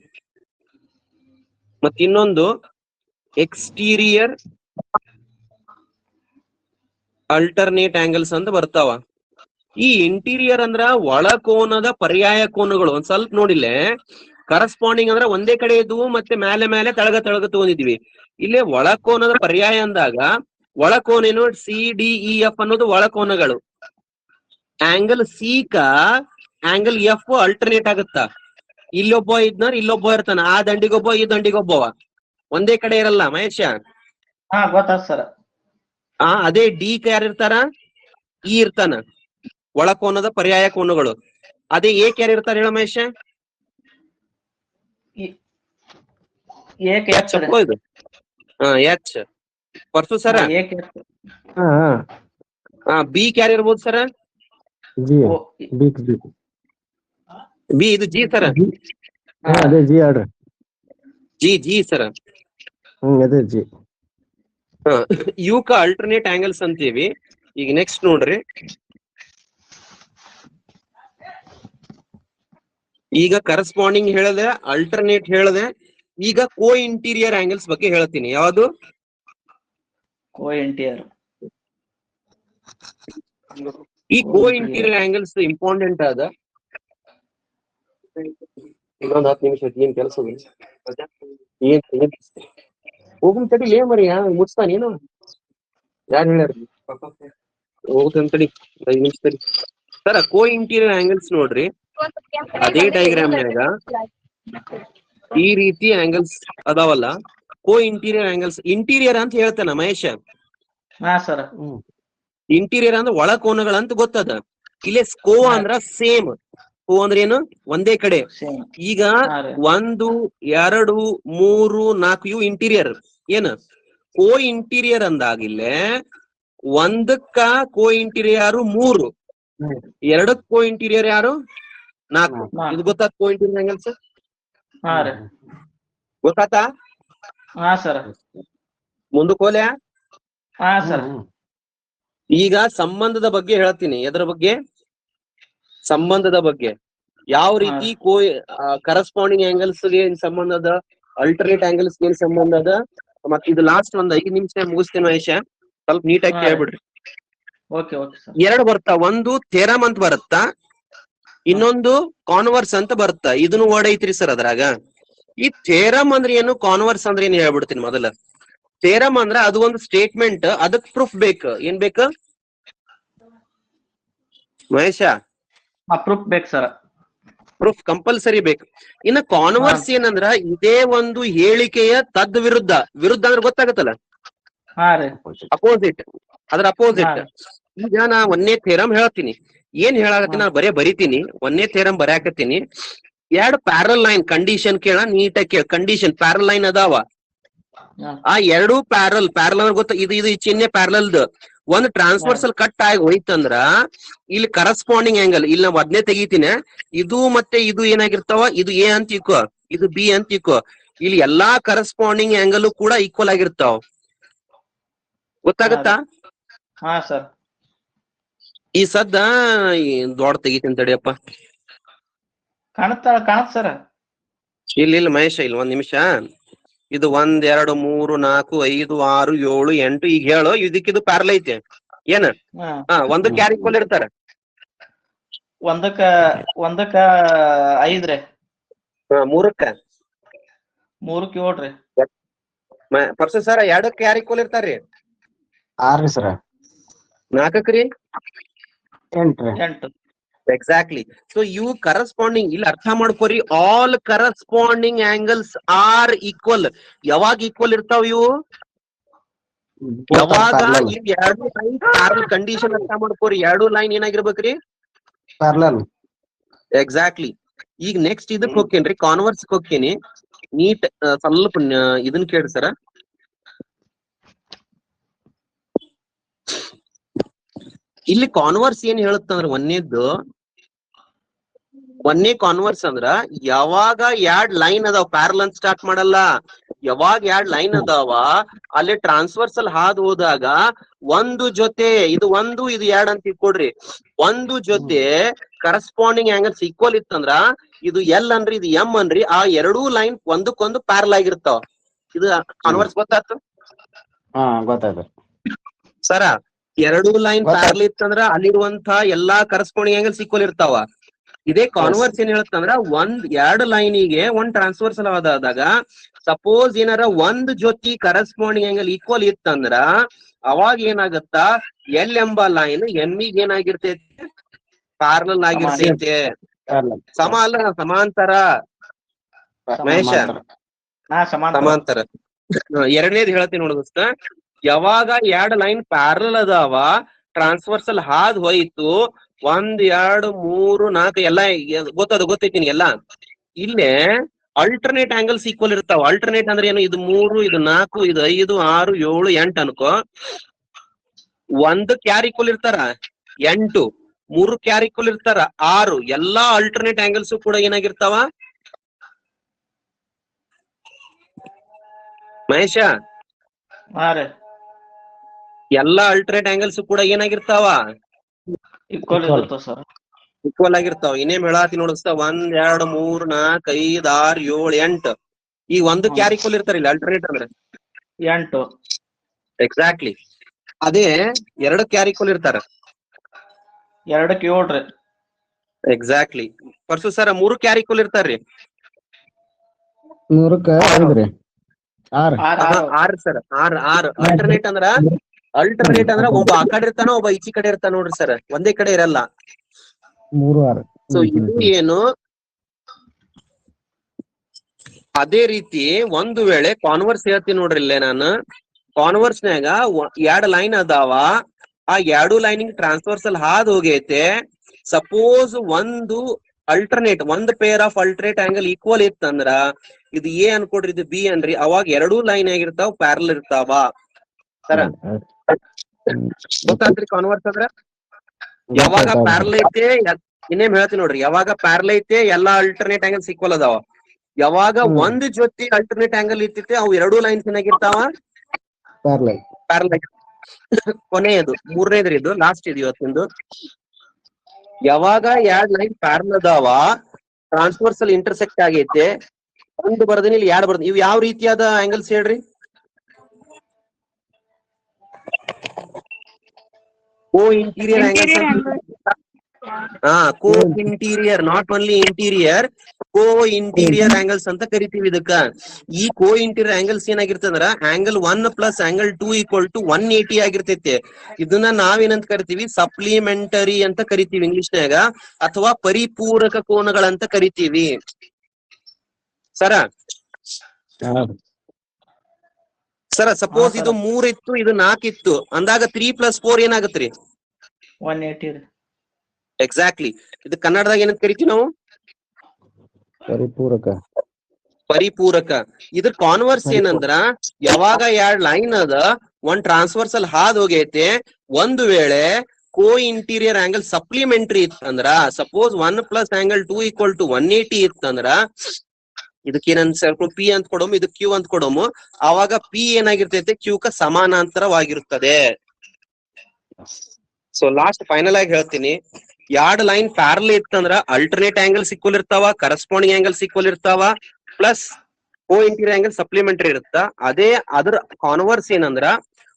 ಮತ್ತ ಇನ್ನೊಂದು ಎಕ್ಸ್ಟೀರಿಯರ್ ಅಲ್ಟರ್ನೇಟ್ ಆಂಗಲ್ಸ್ ಅಂತ ಬರ್ತಾವ. ಈ ಇಂಟೀರಿಯರ್ ಅಂದ್ರ ಒಳ ಕೋನದ ಪರ್ಯಾಯ ಕೋನಗಳು. ಒಂದ್ ಸ್ವಲ್ಪ ನೋಡಿಲ್ಲೇ, ಕರೆಸ್ಪಾಂಡಿಂಗ್ ಅಂದ್ರ ಒಂದೇ ಕಡೆ ಇದ್ವು, ಮತ್ತೆ ಮೇಲೆ ಮೇಲೆ ತಳಗ ತಗೊಂಡಿದ್ವಿ. ಇಲ್ಲೇ ಒಳ ಕೋನದ ಪರ್ಯಾಯ ಅಂದಾಗ ಒಳ ಕೋನ ಏನು? CDEF ಅನ್ನೋದು ಒಳ ಕೋನಗಳು. ಆಂಗಲ್ C ಕ ಆಂಗಲ್ F ಅಲ್ಟರ್ನೇಟ್ ಆಗುತ್ತ. ಇಲ್ಲೊಬ್ಬ ಇದ್ನ, ಇಲ್ಲೊಬ್ಬ ಇರ್ತಾನ, ಆ ದಂಡಿಗೊಬ್ಬ ಈ ದಂಡಿಗೊಬ್ಬವ, ಒಂದೇ ಕಡೆ ಇರಲ್ಲ. ಮಹೇಶ? ಹಾ ಗೊತ್ತಾತ್ ಸರ್. ಅದೇ D ಕ ಯಾರು ಇರ್ತಾರ? E ಇರ್ತಾನ, ಒಳ ಕೋನದ ಪರ್ಯಾಯ ಕೋನಗಳು. ಅದೇ A ಕ ಯಾರು ಇರ್ತಾರ ಹೇಳ ಮಹೇಶ? ಇದು H ಪರ್ಸು ಸರ. B ಕ ಯಾರು ಇರ್ಬೋದು ಸರ? B ಇದು G ಸರ. ಅದೇ G ಆಡ್ರಿ. G ಸರ. ಅದೇ G. ಇವಕ್ಕ ಅಲ್ಟರ್ನೇಟ್ ಆಂಗಲ್ಸ್ ಅಂತೀವಿ. ಈಗ ನೆಕ್ಸ್ಟ್ ನೋಡ್ರಿ, ಈಗ ಕರೆಸ್ಪಾಂಡಿಂಗ್ ಹೇಳದೆ, ಅಲ್ಟರ್ನೇಟ್ ಹೇಳದೆ, ಈಗ ಕೋ ಇಂಟೀರಿಯರ್ ಆಂಗಲ್ಸ್ ಬಗ್ಗೆ ಹೇಳ್ತೀನಿ. ಯಾವುದು? ಕೋ ಇಂಟೀರಿಯರ್. ಈ ಕೋ ಇಂಟೀರಿಯರ್ ಆಂಗಲ್ಸ್ ಇಂಪಾರ್ಟೆಂಟ್ ಅದ. ಇನ್ನೊಂದು 10 ನಿಮಿಷ ಏನ್ ಕೆಲಸ ಹೋಗುನ್ ತಡಿ ಲೇ ಮರಿ, ಮುಚ್ತಾನ ಏನು? ಯಾರು ಹೇಳ್ಯಾರ? ಹೋಗುತ್ತಂತಡಿ 5 ನಿಮಿಷ ತಡಿ ಸರ. ಕೋ ಇಂಟೀರಿಯರ್ ಆಂಗಲ್ಸ್ ನೋಡ್ರಿ, ಅದೇ ಡಯಾಗ್ರಾಮ್ನಾಗ ಈ ರೀತಿ ಆಂಗಲ್ಸ್ ಅದಾವಲ್ಲ, ಕೋ ಇಂಟೀರಿಯರ್ ಆಂಗಲ್ಸ್. ಇಂಟೀರಿಯರ್ ಅಂತ ಹೇಳ್ತಾನ ಮಹೇಶ. ಹಾ ಸರ್. ಇಂಟೀರಿಯರ್ ಅಂದ್ರೆ ಒಳ ಕೋನಗಳಂತ ಗೊತ್ತದ. ಇಲ್ಲೇ ಕೋ ಅಂದ್ರ ಸೇಮ್. ಕೋ ಅಂದ್ರೆ ಏನು? ಒಂದೇ ಕಡೆ. ಈಗ 1 2 3 4 ಇವು ಇಂಟೀರಿಯರ್. ಏನ? ಕೋ ಇಂಟೀರಿಯರ್ ಅಂದಾಗಿಲ್ಲೇ 1ಕ್ಕ ಕೋ ಇಂಟೀರಿಯರ್ ಯಾರು? 3. 2ಕ್ಕ ಕೋ ಇಂಟೀರಿಯರ್ ಯಾರು? 4. ಇದು ಗೊತ್ತಾತ ಕೋ ಇಂಟೀರಿಯರ್ ಆಂಗಲ್ಸ್? ಗೊತ್ತಾತಾ? ಹಾ ಸರ್. ಮುಂದಕ್ಕೆ ಹೋಲ್ಯಾ? ಹಾ ಸರ್. ಈಗ ಸಂಬಂಧದ ಬಗ್ಗೆ ಹೇಳ್ತೀನಿ. ಎದ್ರ ಬಗ್ಗೆ? ಸಂಬಂಧದ ಬಗ್ಗೆ. ಯಾವ ರೀತಿ ಕರೆಸ್ಪಾಂಡಿಂಗ್ ಆಂಗಲ್ಸ್ ಏನ್ ಸಂಬಂಧ ಅದ, ಅಲ್ಟರ್ನೇಟ್ ಆಂಗಲ್ಸ್ ಏನ್ ಸಂಬಂಧ ಅದ. ಮತ್ ಇದು ಲಾಸ್ಟ್ 5 ನಿಮಿಷ ಮುಗಿಸ್ತೇನೆ ಮಹೇಶ, ಸ್ವಲ್ಪ ನೀಟಾಗಿ ಕೇಳ್ಬಿಡ್ರಿ. Okay okay sir. 2 ಬರ್ತಾ, ಒಂದು ಥೆರಮ್ ಅಂತ ಬರುತ್ತಾ, ಇನ್ನೊಂದು ಕಾನ್ವರ್ಸ್ ಅಂತ ಬರುತ್ತಾ. ಇದನ್ನು ವರ್ಡ್ ಐತ್ರಿ ಸರ್ ಅದ್ರಾಗ. ಈ ಥೆರಮ್ ಅಂದ್ರೆ ಏನು, ಕಾನ್ವರ್ಸ್ ಅಂದ್ರೆ ಏನು ಹೇಳ್ಬಿಡ್ತೀನಿ ಮೊದಲ. ಥೆರಮ್ ಅಂದ್ರ ಅದು ಒಂದು ಸ್ಟೇಟ್ಮೆಂಟ್, ಅದಕ್ ಪ್ರೂಫ್ ಬೇಕು. ಏನ್ ಬೇಕ ಮಹೇಶ? ಪ್ರೂಫ್ ಬೇಕು ಸರ್. ಪ್ರೂಫ್ ಕಂಪಲ್ಸರಿ ಬೇಕು. ಇನ್ನ ಕಾನ್ವರ್ಸ್ ಏನಂದ್ರ ಇದೇ ಒಂದು ಹೇಳಿಕೆಯ ತದ್ ವಿರುದ್ಧ. ವಿರುದ್ಧ ಅಂದ್ರೆ ಗೊತ್ತಾಗತ್ತಲ್ಲ, ಅಪೋಸಿಟ್. ಅದ್ರ ಅಪೋಸಿಟ್. ಈಗ ನಾ 1ನೇ ಥೆರಮ್ ಹೇಳ್ತೀನಿ. ಏನ್ ಹೇಳಾಕತ್ತೀನಿ, ನಾ ಬರಿತೀನಿ. 1ನೇ ಥೆರಮ್ ಬರ್ಯಾಕತ್ತೀನಿ. 2 ಪ್ಯಾರಲ್ ಲೈನ್ ಕಂಡೀಷನ್ ಕೇಳ, ನೀಟಾಗಿ ಕೇಳ. ಕಂಡೀಷನ್ ಪ್ಯಾರಲ್ ಲೈನ್ ಅದಾವ. ಆ ಎರಡು ಪ್ಯಾರಲ್ ಗೊತ್ತ, ಇದು ಈ ಚಿಹ್ನೆ ಪ್ಯಾರಲ್ದ್ ಒಂದ್ ಟ್ರಾನ್ಸ್ವರ್ಸಲ್ ಕಟ್ ಆಗಿ ಹೋಯ್ತಂದ್ರ ಇಲ್ಲಿ ಕರಸ್ಪಾಂಡಿಂಗ್ ಆಂಗಲ್, ಇಲ್ಲಿ ನಾವ್ ಅದನ್ನೇ ತೆಗಿತೀನಿ, ಇದು ಮತ್ತೆ ಇದು ಏನಾಗಿರ್ತಾವ, ಇದು ಎ ಅಂತ ಇಕ್ಕೋ, ಇದು ಬಿ ಅಂತ ಇಕ್ಕೋ, ಇಲ್ಲಿ ಎಲ್ಲಾ ಕರಸ್ಪಾಂಡಿಂಗ್ ಆಂಗಲ್ ಕೂಡ ಈಕ್ವಲ್ ಆಗಿರ್ತಾವ. ಗೊತ್ತಾಗತ್ತಾ? ಹಾ ಸರ್. ಈ ಸದ್ದ ದೊಡ್ಡ ತೆಗಿತೀನಿ ತಡಿಯಪ್ಪ. ಕಾಣತ್ ಸರ್. ಇಲ್ಲ ಮಹೇಶ, ಇಲ್ಲ ಒಂದ್ ನಿಮಿಷ. ಇದು 1 2 3 4 5 6 7 8 ಈಗ ಹೇಳು, ಇದಕ್ಕಿದು ಪ್ಯಾರಲ್ ಐತೆ ಏನ? ಒಂದು ಕ್ಯಾರಿಕೋಲ್ ಇರ್ತಾರ. ಒಂದಕ್ಕ 5 ರೀ. 3ಕ್ಕ 7 ರೀ. Purse sir 2 ಕ್ಯಾರಿಕೋಲ್ ಇರ್ತಾರ್ರಿ. 6 ಸರ. 4ಕ್ಕೆ ರೀ 8. ಎಕ್ಸಾಕ್ಟ್ಲಿ. ಸೊ ಇವು ಕರಸ್ಪಾಂಡಿಂಗ್, ಇಲ್ಲಿ ಅರ್ಥ ಮಾಡ್ಕೋರಿ, all corresponding angles are equal. ಯಾವಾಗ ಈಕ್ವಲ್ ಇರ್ತಾವ ಇವು? ಯಾವಾಗ ಈ 2 ಲೈನ್ ಪ್ಯಾರಲ್ ಕಂಡೀಷನ್ ಅರ್ಥ ಮಾಡ್ಕೋರಿ. 2 ಲೈನ್ ಏನಾಗಿರ್ಬೇಕ್ರಿ? ಪ್ಯಾರಲಲ್. ಎಕ್ಸಾಕ್ಟ್ಲಿ. ಈಗ ನೆಕ್ಸ್ಟ್ ಇದಕ್ ಹೋಗ್ತೇನ್ರಿ, ಕಾನ್ವರ್ಸ್ ಹೋಗ್ತೀನಿ. ನೀಟ್ ಸ್ವಲ್ಪ ಇದನ್ ಕೇಳಿ ಸರ. ಇಲ್ಲಿ ಕಾನ್ವರ್ಸ್ ಏನ್ ಹೇಳುತ್ತಂದ್ರ, ಒಂದೇ ಕಾನ್ವರ್ಸ್ ಅಂದ್ರ ಯಾವಾಗ 2 ಲೈನ್ ಅದಾವ, ಪ್ಯಾರಲ್ ಅಂತ ಸ್ಟಾರ್ಟ್ ಮಾಡಲ್ಲ, ಯಾವಾಗ 2 ಲೈನ್ ಅದಾವ ಅಲ್ಲಿ ಟ್ರಾನ್ಸ್ವರ್ಸಲ್ ಹಾದ್ ಹೋದಾಗ ಒಂದು ಜೊತೆ, ಇದು 1 ಇದು 2 ಅಂತ ಇಟ್ಕೊಡ್ರಿ, ಒಂದು ಜೊತೆ ಕರಸ್ಪಾಂಡಿಂಗ್ ಆಂಗಲ್ಸ್ ಈಕ್ವಲ್ ಇತ್ತಂದ್ರ ಇದು ಎಲ್ ಅನ್ರಿ, ಇದು ಎಂ ಅನ್ರಿ, ಆ 2 ಲೈನ್ ಒಂದಕ್ಕೊಂದು ಪ್ಯಾರಲ್ ಆಗಿರ್ತಾವ. ಇದು ಕಾನ್ವರ್ಸ್ ಗೊತ್ತಾಯ್ತು? ಗೊತ್ತಾಯ್ತು ಸರ. 2 ಲೈನ್ ಪ್ಯಾರಲ್ ಇತ್ತಂದ್ರ ಅಲ್ಲಿರುವಂತ ಎಲ್ಲಾ ಕರಸ್ಪಾಂಡಿಂಗ್ ಆಂಗಲ್ಸ್ ಈಕ್ವಲ್ ಇರ್ತಾವ. ಇದೇ ಕಾನ್ವರ್ಸ್ ಏನ್ ಹೇಳುತ್ತಂದ್ರ 2 ಲೈನಿಗೆ 1 ಟ್ರಾನ್ಸ್ವರ್ಸಲ್ ಆದಾಗ ಸಪೋಸ್ ಏನಾರ ಒಂದ್ ಜೊತೆ ಕರಸ್ಪಾಂಡಿಂಗ್ ಆಂಗಲ್ ಈಕ್ವಲ್ ಇತ್ತಂದ್ರ ಅವಾಗ ಏನಾಗತ್ತ, ಎಲ್ ಎಂಬ ಲೈನ್ ಎಮ್ಮಿಗೆ ಏನಾಗಿರ್ತೈತಿ? ಪ್ಯಾರಲಲ್ ಆಗಿರ್ತೈತೆ. ಸಮ ಅಲ್ಲ, ಸಮಾಂತರ ಮಹೇಶ, ಸಮಾಂತರ. ಎರಡನೇದು ಹೇಳ್ತೀನಿ ನೋಡು ದೋಸ್ತ. ಯಾವಾಗ 2 ಲೈನ್ ಪ್ಯಾರಲಲ್ ಅದಾವ, ಟ್ರಾನ್ಸ್ವರ್ಸಲ್ ಹಾದ್ ಹೋಯ್ತು, 1 2 3 4 ಎಲ್ಲಾ ಗೊತ್ತೈತಿ ಎಲ್ಲಾ, ಇಲ್ಲೇ ಅಲ್ಟರ್ನೇಟ್ ಆಂಗಲ್ಸ್ ಈಕ್ವಲ್ ಇರ್ತಾವ. ಅಲ್ಟರ್ನೇಟ್ ಅಂದ್ರೆ ಏನು? ಇದು 3 ಇದು 4 ಇದು 5 6 7 8 ಅನ್ಕೋ. 1 ಯಾರ್ ಈಕ್ವಲ್ ಇರ್ತಾರ? 8. 3 ಯಾರ್ ಈಕ್ವಲ್ ಇರ್ತಾರ? 6. ಎಲ್ಲಾ ಅಲ್ಟರ್ನೇಟ್ ಆಂಗಲ್ಸ್ ಕೂಡ ಏನಾಗಿರ್ತಾವ ಮಹೇಶ? ಎಲ್ಲಾ ಅಲ್ಟರ್ನೇಟ್ ಆಂಗಲ್ಸ್ ಕೂಡ ಏನಾಗಿರ್ತಾವ? ಈಕ್ವಲ್ ಆಗಿರ್ತಾವ. ಇನ್ನೇಮ್ ಹೇಳಾತಿ ನೋಡಿಸ್ತಾ, 1 2 3 4 5 6 7 8. ಈ 1 ಯಾರ್ ಈಕ್ವಲ್ ಇರ್ತಾರ ಇಲ್ಲಿ? ಅಲ್ಟರ್ನೇಟ್ ಅಂದ್ರೆ 8. ಎಕ್ಸಾಕ್ಟ್ಲಿ. ಅದೇ 2 ಯಾರ್ ಈಕ್ವಲ್ ಇರ್ತಾರ? 2ಕ್ಕೆ 7 ರೀ. ಎಕ್ಸಾಕ್ಟ್ಲಿ. ಪರ್ಸು ಸರ 3 ಯಾರ್ ಈಕ್ವಲ್ ಇರ್ತಾರ್ರಿ? 3ಕ್ಕೆ 5 ರೀ. 6 ಸರ್. 6. ಅಲ್ಟರ್ನೇಟ್ ಅಂದ್ರ ಒಬ್ಬ ಆ ಕಡೆ ಇರ್ತಾನ, ಒಬ್ಬ ಈಚಿ ಕಡೆ ಇರ್ತಾನ ನೋಡ್ರಿ ಸರ್, ಒಂದೇ ಕಡೆ ಇರಲ್ಲ. 3 6. ಸೊ ಇದು ಏನು? ಅದೇ ರೀತಿ ಒಂದು ವೇಳೆ ಕಾನ್ವರ್ಸ್ ಹೇಳ್ತೀನಿ ನೋಡ್ರಿ, ಇಲ್ಲೇ ನಾನು ಕಾನ್ವರ್ಸ್ನ್ಯಾಗ 2 ಲೈನ್ ಅದಾವ, ಆ 2 ಲೈನಿಂಗ್ ಟ್ರಾನ್ಸ್ವರ್ಸಲ್ ಹಾದ್ ಹೋಗೈತೆ. ಸಪೋಸ್ ಒಂದು ಅಲ್ಟರ್ನೇಟ್, ಒಂದು pair of alternate angle equal ಇತ್ತಂದ್ರ ಇದು ಎ ಅನ್ಕೊಡ್ರಿ, ಇದು ಬಿ ಅನ್ರಿ, ಅವಾಗ 2 ಲೈನ್ ಆಗಿರ್ತಾವ, ಪ್ಯಾರಲ್ ಇರ್ತಾವ. ಸರ ಗೊತ್ತಾತ್ರಿ ಕಾನ್ವರ್ಸ್ ಅಂದ್ರ? ಯಾವಾಗ ಪ್ಯಾರಲ್ ಐತೆ, ಇನ್ನೇಮ್ ಹೇಳ್ತೀನಿ ನೋಡ್ರಿ, ಯಾವಾಗ ಪ್ಯಾರಲ್ ಐತೆ ಎಲ್ಲಾ ಅಲ್ಟರ್ನೇಟ್ ಆಂಗಲ್ಸ್ ಈಕ್ವಲ್ ಅದಾವ. ಯಾವಾಗ ಒಂದ್ ಜೊತೆ ಅಲ್ಟರ್ನೇಟ್ ಆಂಗಲ್ ಇರ್ತೈತೆ ಅವು 2 ಲೈನ್ಸ್ ಏನಾಗಿರ್ತಾವ? ಪ್ಯಾರಲ್. ಕೊನೆಯದು 3ನೇದ್ರಿ, ಇದು ಲಾಸ್ಟ್ ಇದು ಇವತ್ತಿಂದು. ಯಾವಾಗ 2 ಲೈನ್ ಪ್ಯಾರಲ್ ಅದಾವ, ಟ್ರಾನ್ಸ್ವರ್ಸಲ್ ಇಂಟರ್ಸೆಕ್ಟ್ ಆಗೈತೆ, ಒಂದು ಬರ್ದಿನಿ ಇಲ್ಲಿ 2 ಬರ್ದಿನಿ. ಇವು ಯಾವ ರೀತಿಯಾದ ಆಂಗಲ್ಸ್ ಹೇಳ್ರಿ? Co interior angles. Co interior, not only interior, co interior angles ಅಂತ ಕರಿತೀವಿ ಇದಕ್ಕ. ಈ ಕೋ ಇಂಟೀರಿಯರ್ ಆಂಗಲ್ಸ್ ಏನಾಗಿರ್ತಂದ್ರ angle 1 plus angle 2 equal to 180 ಆಗಿರ್ತೈತೆ. ಇದನ್ನ ನಾವೇನಂತ ಕರಿತೀವಿ? ಸಪ್ಲಿಮೆಂಟರಿ ಅಂತ ಕರಿತೀವಿ ಇಂಗ್ಲಿಷ್ನ್ಯಾಗ, ಅಥವಾ ಪರಿಪೂರಕ ಕೋನಗಳಂತ ಕರಿತೀವಿ. ಸರ ಸಪೋಸ್ ಇದು 3 ಇತ್ತು, ಇದು 4 ಇತ್ತು ಅಂದಾಗ 3 + 4 ಏನಾಗತ್ರಿ? 180 ರೀ. ಎಕ್ಸಾಕ್ಟ್ಲಿ. ಇದು ಕನ್ನಡದಾಗ ಏನಂತ ಕರಿತೀವಿ ನಾವು? ಪರಿಪೂರಕ. ಪರಿಪೂರಕ. ಇದ್ರ ಕಾನ್ವರ್ಸ್ ಏನಂದ್ರ ಯಾವಾಗ ಎರಡ್ ಲೈನ್ ಅದ ಒಂದ್ ಟ್ರಾನ್ಸ್ವರ್ಸಲ್ ಹಾದ್ ಹೋಗೈತೆ, ಒಂದು ವೇಳೆ ಕೋ ಇಂಟೀರಿಯರ್ ಆಂಗಲ್ ಸಪ್ಲಿಮೆಂಟರಿ ಇತ್ತಂದ್ರ, ಸಪೋಸ್ 1 + angle 2 = 180 ಇತ್ತಂದ್ರ ಇದಕ್ಕೇನಂತ ಸ್ವಲ್ಪ ಪಿ ಅಂತ ಕೊಡೋಮು, ಇದು ಕ್ಯೂ ಅಂತ ಕೊಡೋಮು. ಆವಾಗ ಪಿ ಏನಾಗಿರ್ತೈತೆ ಕ್ಯೂ ಕ ಸಮಾನಾಂತರವಾಗಿರುತ್ತದೆ. ಸೊ ಲಾಸ್ಟ್ ಫೈನಲ್ ಆಗಿ ಹೇಳ್ತೀನಿ, ಎರಡ್ ಲೈನ್ ಪ್ಯಾರಲ್ ಇತ್ತಂದ್ರ ಅಲ್ಟರ್ನೇಟ್ ಆಂಗಲ್ಸ್ ಈಕ್ವಲ್ ಇರ್ತಾವ, ಕರೆಸ್ಪಾಂಡಿಂಗ್ ಆಂಗಲ್ಸ್ ಈಕ್ವಲ್ ಇರ್ತಾವ, ಪ್ಲಸ್ ಕೋ ಇಂಟೀರಿಯರ್ ಆಂಗಲ್ ಸಪ್ಲಿಮೆಂಟರಿ ಇರುತ್ತ. ಅದೇ ಅದ್ರ ಕಾನ್ವರ್ಸ್ ಏನಂದ್ರ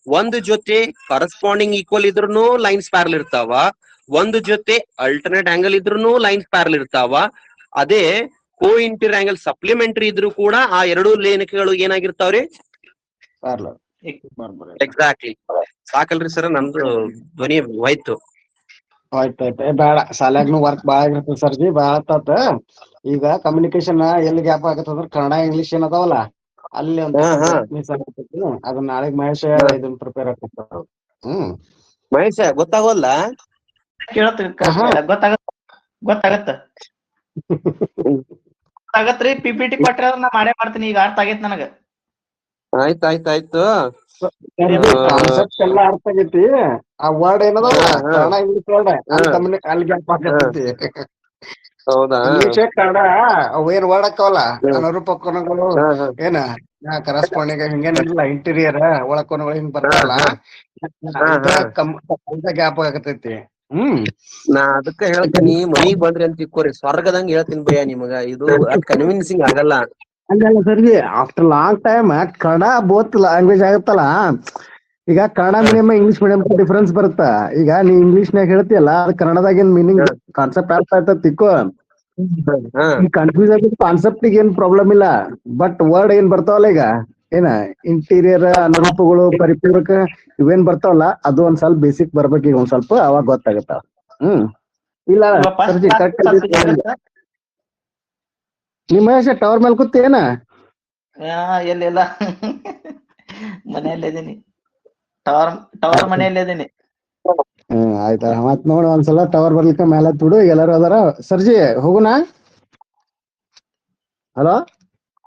ಒಂದು ಜೊತೆ ಕರೆಸ್ಪಾಂಡಿಂಗ್ ಈಕ್ವಲ್ ಇದ್ರೂ ಲೈನ್ಸ್ ಪ್ಯಾರಲ್ ಇರ್ತಾವ, ಒಂದು ಜೊತೆ ಅಲ್ಟರ್ನೇಟ್ ಆಂಗಲ್ ಇದ್ರೂ ಲೈನ್ಸ್ ಪ್ಯಾರಲ್ ಇರ್ತಾವ. ಅದೇ ಕೋ ಇಂಟೀರಿಯರ್ ಆಂಗಲ್ ಸಪ್ಲಿಮೆಂಟರಿ ಇದ್ರು ಕೂಡ ಆ ಎರಡು ಲೇಖಗಳು ಏನಾಗಿರ್ತಾವ್ರಿ? ಎಕ್ಸಾಕ್ಟ್ಲಿ. ಸಾಕಲ್ರಿ ಸರ್, ನಮ್ದು ಧ್ವನಿ ಹೋಯ್ತು. ಆಯ್ತಾಯ್ತು, ಬೇಡ ಶಾಲ್ಯಾಗ್ನು ವರ್ಕ್ ಬಾಳ ಆಗಿರ್ತದ ಸರ್ಜಿ, ಬಾಳ ಆತ. ಈಗ ಕಮ್ಯುನಿಕೇಶನ್ ಎಲ್ಲಿ ಗ್ಯಾಪ್ ಆಗತ್ತಂದ್ರ ಕನ್ನಡ ಇಂಗ್ಲಿಷ್ ಏನ್ ಅದಾವಲ್ಲ ಅಲ್ಲಿ ಒಂದು ಅದನ್ನ ನಾಳೆಗ್ ಮಹೇಶ್ ಇದನ್ನ ಪ್ರಿಪೇರ್ ಆಗ್ತಿರ್ತಾರ. ಮಹೇಶ ಗೊತ್ತಾಗೋಲ್ಲ? ಗೊತ್ತಾಗತ್ರಿ. PPT ಕೊಟ್ರ ನಾ ಮಾಡೇ ಮಾಡ್ತೀನಿ. ಈಗ ಅರ್ಥ ಆಗೈತ್ ನನಗ. ಆಯ್ತಾಯ್ತಾಯ್ತು. ಕಾನ್ಸೆಪ್ಟ್ ಎಲ್ಲಾ ಅರ್ಥ ಆಗೈತಿ. ಆ ವರ್ಡ್ ಏನದಾವ ಕನ್ನಡ ಇಂಗ್ಲಿಷ್ ವರ್ಡ್ ಅಲ್ಲಿ ಗ್ಯಾಪ್ ಆಗತೈತಿ. ಹೌದಾ? ಇಂಗ್ಲಿಷ್ ಕನ್ನಡ ಅವೇನ್ ವರ್ಡ್ ಹಾಕವಲ್ಲ ಅನುರೂಪಕರಣಗಳು ಏನ ಕರೆಸ್ಪಾಂಡಿಂಗ್ ಹಿಂಗೇನಿಲ್ಲ, ಇಂಟೀರಿಯರ್ ಒಳಕೋನಗಳು ಹಿಂಗ್ ಬರ್ತಾವಲ್ಲ ಗ್ಯಾಪ್ ಆಗತೈತಿ. ನಾ ಅದಕ್ಕ ಹೇಳ್ತೀನಿ, ಮನಿಗ್ ಬಂದ್ರಿ ಅಂತ ತಿಕ್ಕೋರಿ, ಸ್ವರ್ಗದಂಗ ಹೇಳ್ತೀನಿ ಭಯ್ಯ ನಿಮಗ. ಇದು ಕನ್ವಿನ್ಸಿಂಗ್ ಆಗಲ್ಲ. ಹಂಗಲ್ಲ Sarji, after long time Kannada both language ಆಗತ್ತಲ್ಲ. ಈಗ Kannada medium English medium difference ಬರುತ್ತ. ಈಗ ನೀ ಇಂಗ್ಲಿಷ್ ನಾಗ ಹೇಳ್ತಿಯಲ್ಲ, ಅದು ಕನ್ನಡದಾಗ ಏನ್ ಮೀನಿಂಗ್ ಕಾನ್ಸೆಪ್ಟ್ ಅರ್ಥ ಆಯ್ತ ತಿಕ್ಕೋ. ಕನ್ಫ್ಯೂಸ್ ಆಗಿದ್ ಕಾನ್ಸೆಪ್ಟ್ ಏನ್ ಪ್ರಾಬ್ಲಮ್ ಇಲ್ಲ, ಬಟ್ ವರ್ಡ್ ಏನ್ ಬರ್ತಾವಲ್ಲ ಈಗ ಏನ ಇಂಟೀರಿಯರ್ ಅನುರೂಪಗಳು ಪರಿಪೂರಕ ಇವೇನ್ ಬರ್ತಾವಲ್ಲ ಅದು ಒಂದ್ ಸ್ವಲ್ಪ ಬೇಸಿಕ್ ಬರ್ಬೇಕು. ಈಗ ಒಂದ್ ಸ್ವಲ್ಪ ಅವಾಗ ಗೊತ್ತಾಗತ್ತಾವ. ಇಲ್ಲ ಸರ್ಜಿ ಕರೆಕ್ಟ್. ನಿಮ್ಮ ಮಹೇಶ ಟವರ್ ಮೇಲೆ ಕೂತೇನ? ಎಲ್ಲಿಲ್ಲ, ಮನೆಯಲ್ಲಿದ್ದೀನಿ. ಟವರ್ ಮನೆಯಲ್ಲಿದ್ದೀನಿ. ಆಯ್ತಾ, ಮತ್ ನೋಡ ಒಂದ್ಸಲ ಟವರ್ ಬರ್ಲಿಕ್ಕೆ ಮೇಲೆ ಬಿಡು. ಎಲ್ಲಾರು ಅದಾರ ಸರ್ಜಿ, ಹೋಗುನಾ? ಹಲೋ.